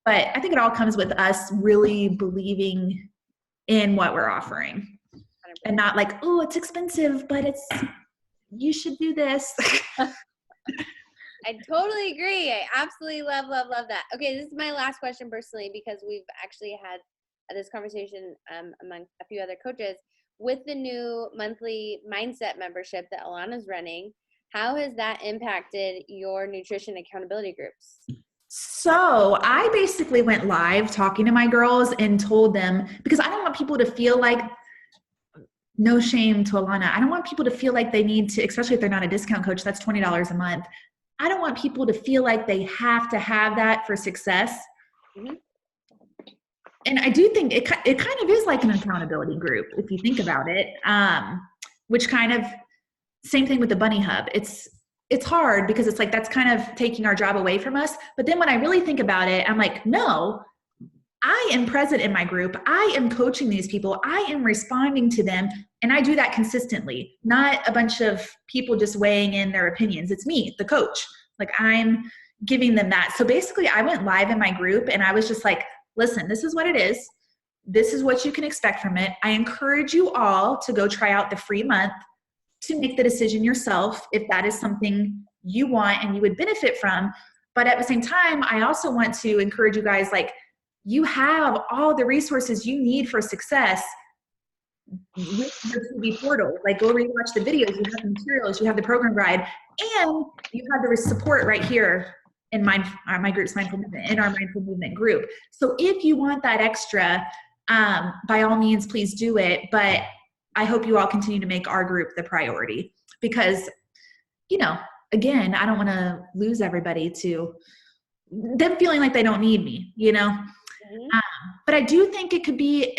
But I think it all comes with us really believing in what we're offering. And not like, oh, it's expensive, but you should do this. I totally agree. I absolutely love that. Okay, this is my last question personally, because we've actually had this conversation among a few other coaches. With the new monthly mindset membership that Alana's running, how has that impacted your nutrition accountability groups? So I basically went live talking to my girls and told them, because I don't want people to feel like, no shame to Alana, I don't want people to feel like they need to, especially if they're not a discount coach, that's $20 a month. I don't want people to feel like they have to have that for success. Mm-hmm. And I do think it kind of is like an accountability group, if you think about it, which kind of, same thing with the Bunny Hub. It's hard because it's like, that's kind of taking our job away from us. But then when I really think about it, I'm like, no, I am present in my group. I am coaching these people. I am responding to them. And I do that consistently, not a bunch of people just weighing in their opinions. It's me, the coach. Like I'm giving them that. So basically I went live in my group and I was just like, listen, this is what it is. This is what you can expect from it. I encourage you all to go try out the free month to make the decision yourself if that is something you want and you would benefit from. But at the same time, I also want to encourage you guys, like, you have all the resources you need for success with your TV portal. Like go rewatch the videos, you have the materials, you have the program guide, and you have the support right here in my group's Mindful Movement, in our Mindful Movement group. So if you want that extra, by all means, please do it. But I hope you all continue to make our group the priority because, again, I don't want to lose everybody to them feeling like they don't need me, Mm-hmm. But I do think it could be,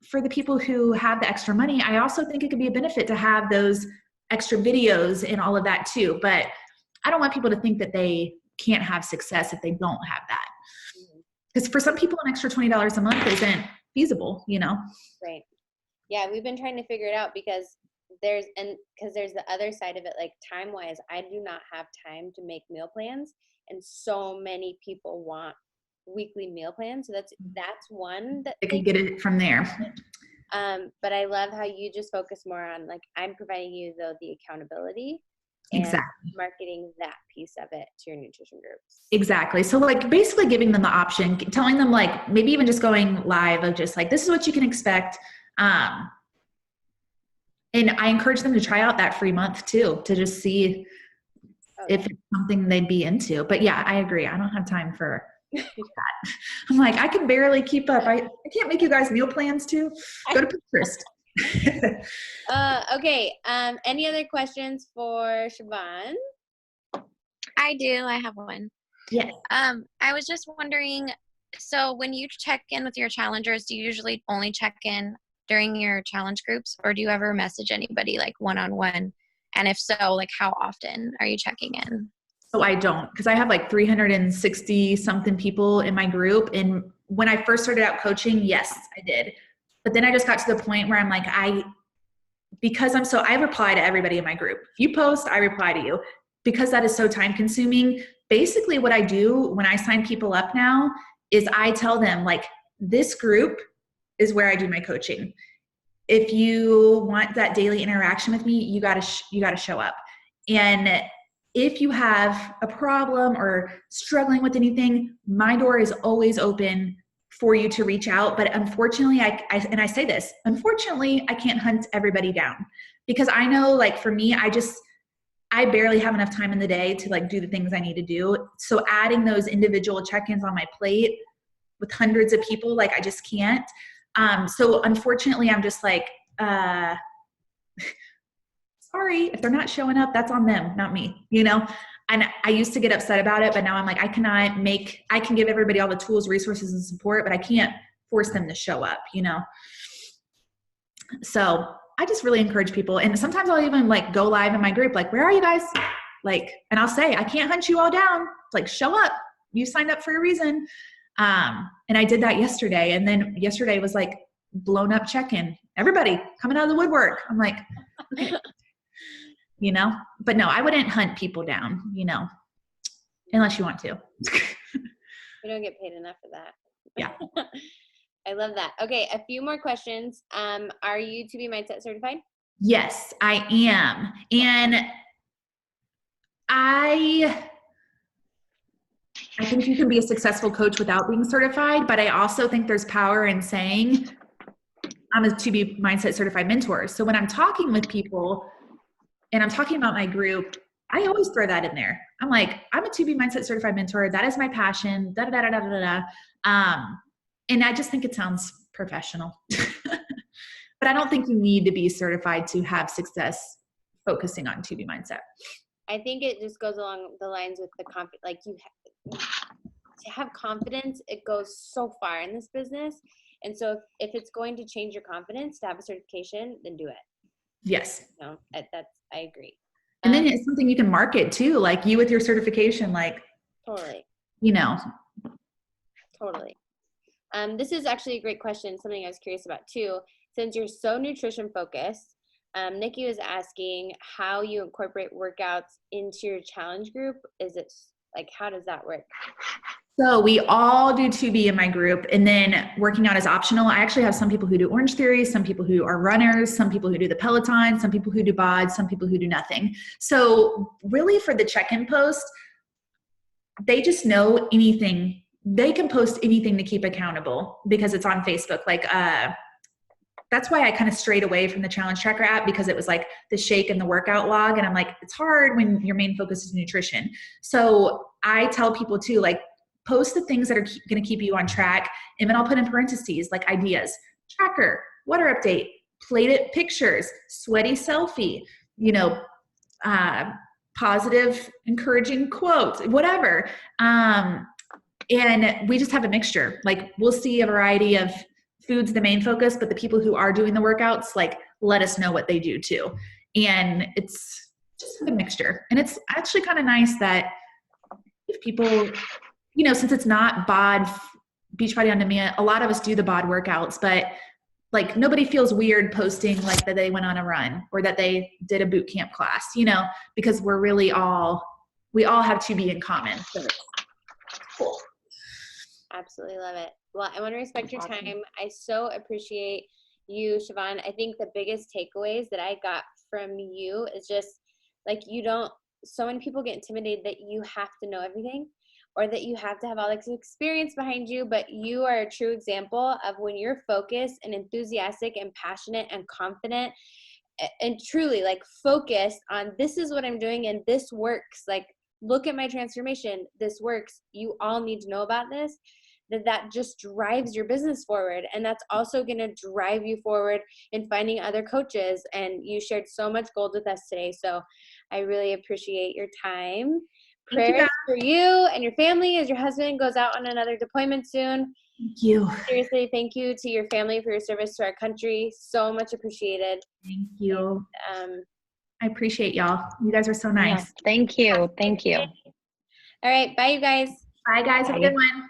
for the people who have the extra money, I also think it could be a benefit to have those extra videos and all of that too. But I don't want people to think that they can't have success if they don't have that. Because for some people, an extra $20 a month isn't feasible, Right. Yeah, we've been trying to figure it out because there's the other side of it, like time-wise, I do not have time to make meal plans. And so many people want weekly meal plans. So that's one that they can get it from there. But I love how you just focus more on, like, I'm providing you the accountability and exactly marketing that piece of it to your nutrition groups. Exactly. So like basically giving them the option, telling them like maybe even just going live of just like, this is what you can expect. And I encourage them to try out that free month too, to just see if it's something they'd be into. But yeah, I agree. I don't have time for that. I'm like, I can barely keep up. I can't make you guys meal plans too. Go to Pinterest. Okay. Any other questions for Siobhan? I do. I have one. Yes. I was just wondering, so when you check in with your challengers, do you usually only check in during your challenge groups, or do you ever message anybody like one-on-one? And if so, like how often are you checking in? So I don't, because I have like 360 something people in my group. And when I first started out coaching, yes, I did. But then I just got to the point where I'm like, I reply to everybody in my group. If you post, I reply to you. Because that is so time consuming. Basically what I do when I sign people up now is I tell them like, this group is where I do my coaching. If you want that daily interaction with me, you gotta show up. And if you have a problem or struggling with anything, my door is always open for you to reach out. But unfortunately, I say this, unfortunately, I can't hunt everybody down, because I know, like, for me, I barely have enough time in the day to like do the things I need to do. So adding those individual check-ins on my plate with hundreds of people, like, I just can't. So unfortunately, I'm just like, sorry, if they're not showing up, that's on them, not me, you know? And I used to get upset about it, but now I'm like, I can give everybody all the tools, resources, and support, but I can't force them to show up, you know? So I just really encourage people. And sometimes I'll even like go live in my group, like, where are you guys? Like, and I'll say, I can't hunt you all down. Like, show up. You signed up for a reason. And I did that yesterday. And then yesterday was like blown up check-in. Everybody coming out of the woodwork. I'm like, okay. You know, but no, I wouldn't hunt people down, you know, unless you want to. We don't get paid enough for that. Yeah. I love that. Okay, a few more questions. Are you To Be Mindset certified? Yes, I am. And I think you can be a successful coach without being certified, but I also think there's power in saying I'm a To Be Mindset certified mentor. So when I'm talking with people and I'm talking about my group, I always throw that in there. I'm like, I'm a To Be Mindset certified mentor. That is my passion. Da da da da da da. And I just think it sounds professional. But I don't think you need to be certified to have success focusing on To Be Mindset. I think it just goes along the lines with the like to have confidence, it goes so far in this business. And so if it's going to change your confidence to have a certification, then do it. Yes. No, I agree. And then it's something you can market too, like you with your certification, like, totally, you know. Totally. This is actually a great question, something I was curious about too. Since you're so nutrition focused, Nikki was asking how you incorporate workouts into your challenge group. Is it like, how does that work? So we all do 2B in my group, and then working out is optional. I actually have some people who do Orange Theory, some people who are runners, some people who do the Peloton, some people who do BOD, some people who do nothing. So really for the check-in post, they just know anything. They can post anything to keep accountable because it's on Facebook. Like, that's why I kind of strayed away from the Challenge Tracker app, because it was like the shake and the workout log. And I'm like, it's hard when your main focus is nutrition. So I tell people too, like, post the things that are going to keep you on track. And then I'll put in parentheses, like ideas, tracker, water update, plated pictures, sweaty selfie, you know, positive, encouraging quote, whatever. And we just have a mixture. Like, we'll see a variety of foods, the main focus, but the people who are doing the workouts, like, let us know what they do too. And it's just a mixture. And it's actually kind of nice that if people, you know, since it's not BOD, Beachbody on Demand, a lot of us do the BOD workouts, but like, nobody feels weird posting like that they went on a run or that they did a boot camp class, you know, because we all have 2B in common. So cool. Absolutely love it. Well, I want to respect your time. I so appreciate you, Siobhan. I think the biggest takeaways that I got from you is just like, so many people get intimidated that you have to know everything or that you have to have all this experience behind you, but you are a true example of when you're focused and enthusiastic and passionate and confident and truly like focused on this is what I'm doing and this works. Like, look at my transformation. This works. You all need to know about this. That just drives your business forward. And that's also going to drive you forward in finding other coaches. And you shared so much gold with us today. So I really appreciate your time. Prayers for you and your family as your husband goes out on another deployment soon. Thank you. Seriously, thank you to your family for your service to our country. So much appreciated. Thank you. I appreciate y'all. You guys are so nice. Yeah, thank you. Thank you. All right. Bye, you guys. Bye, guys. Have a good one.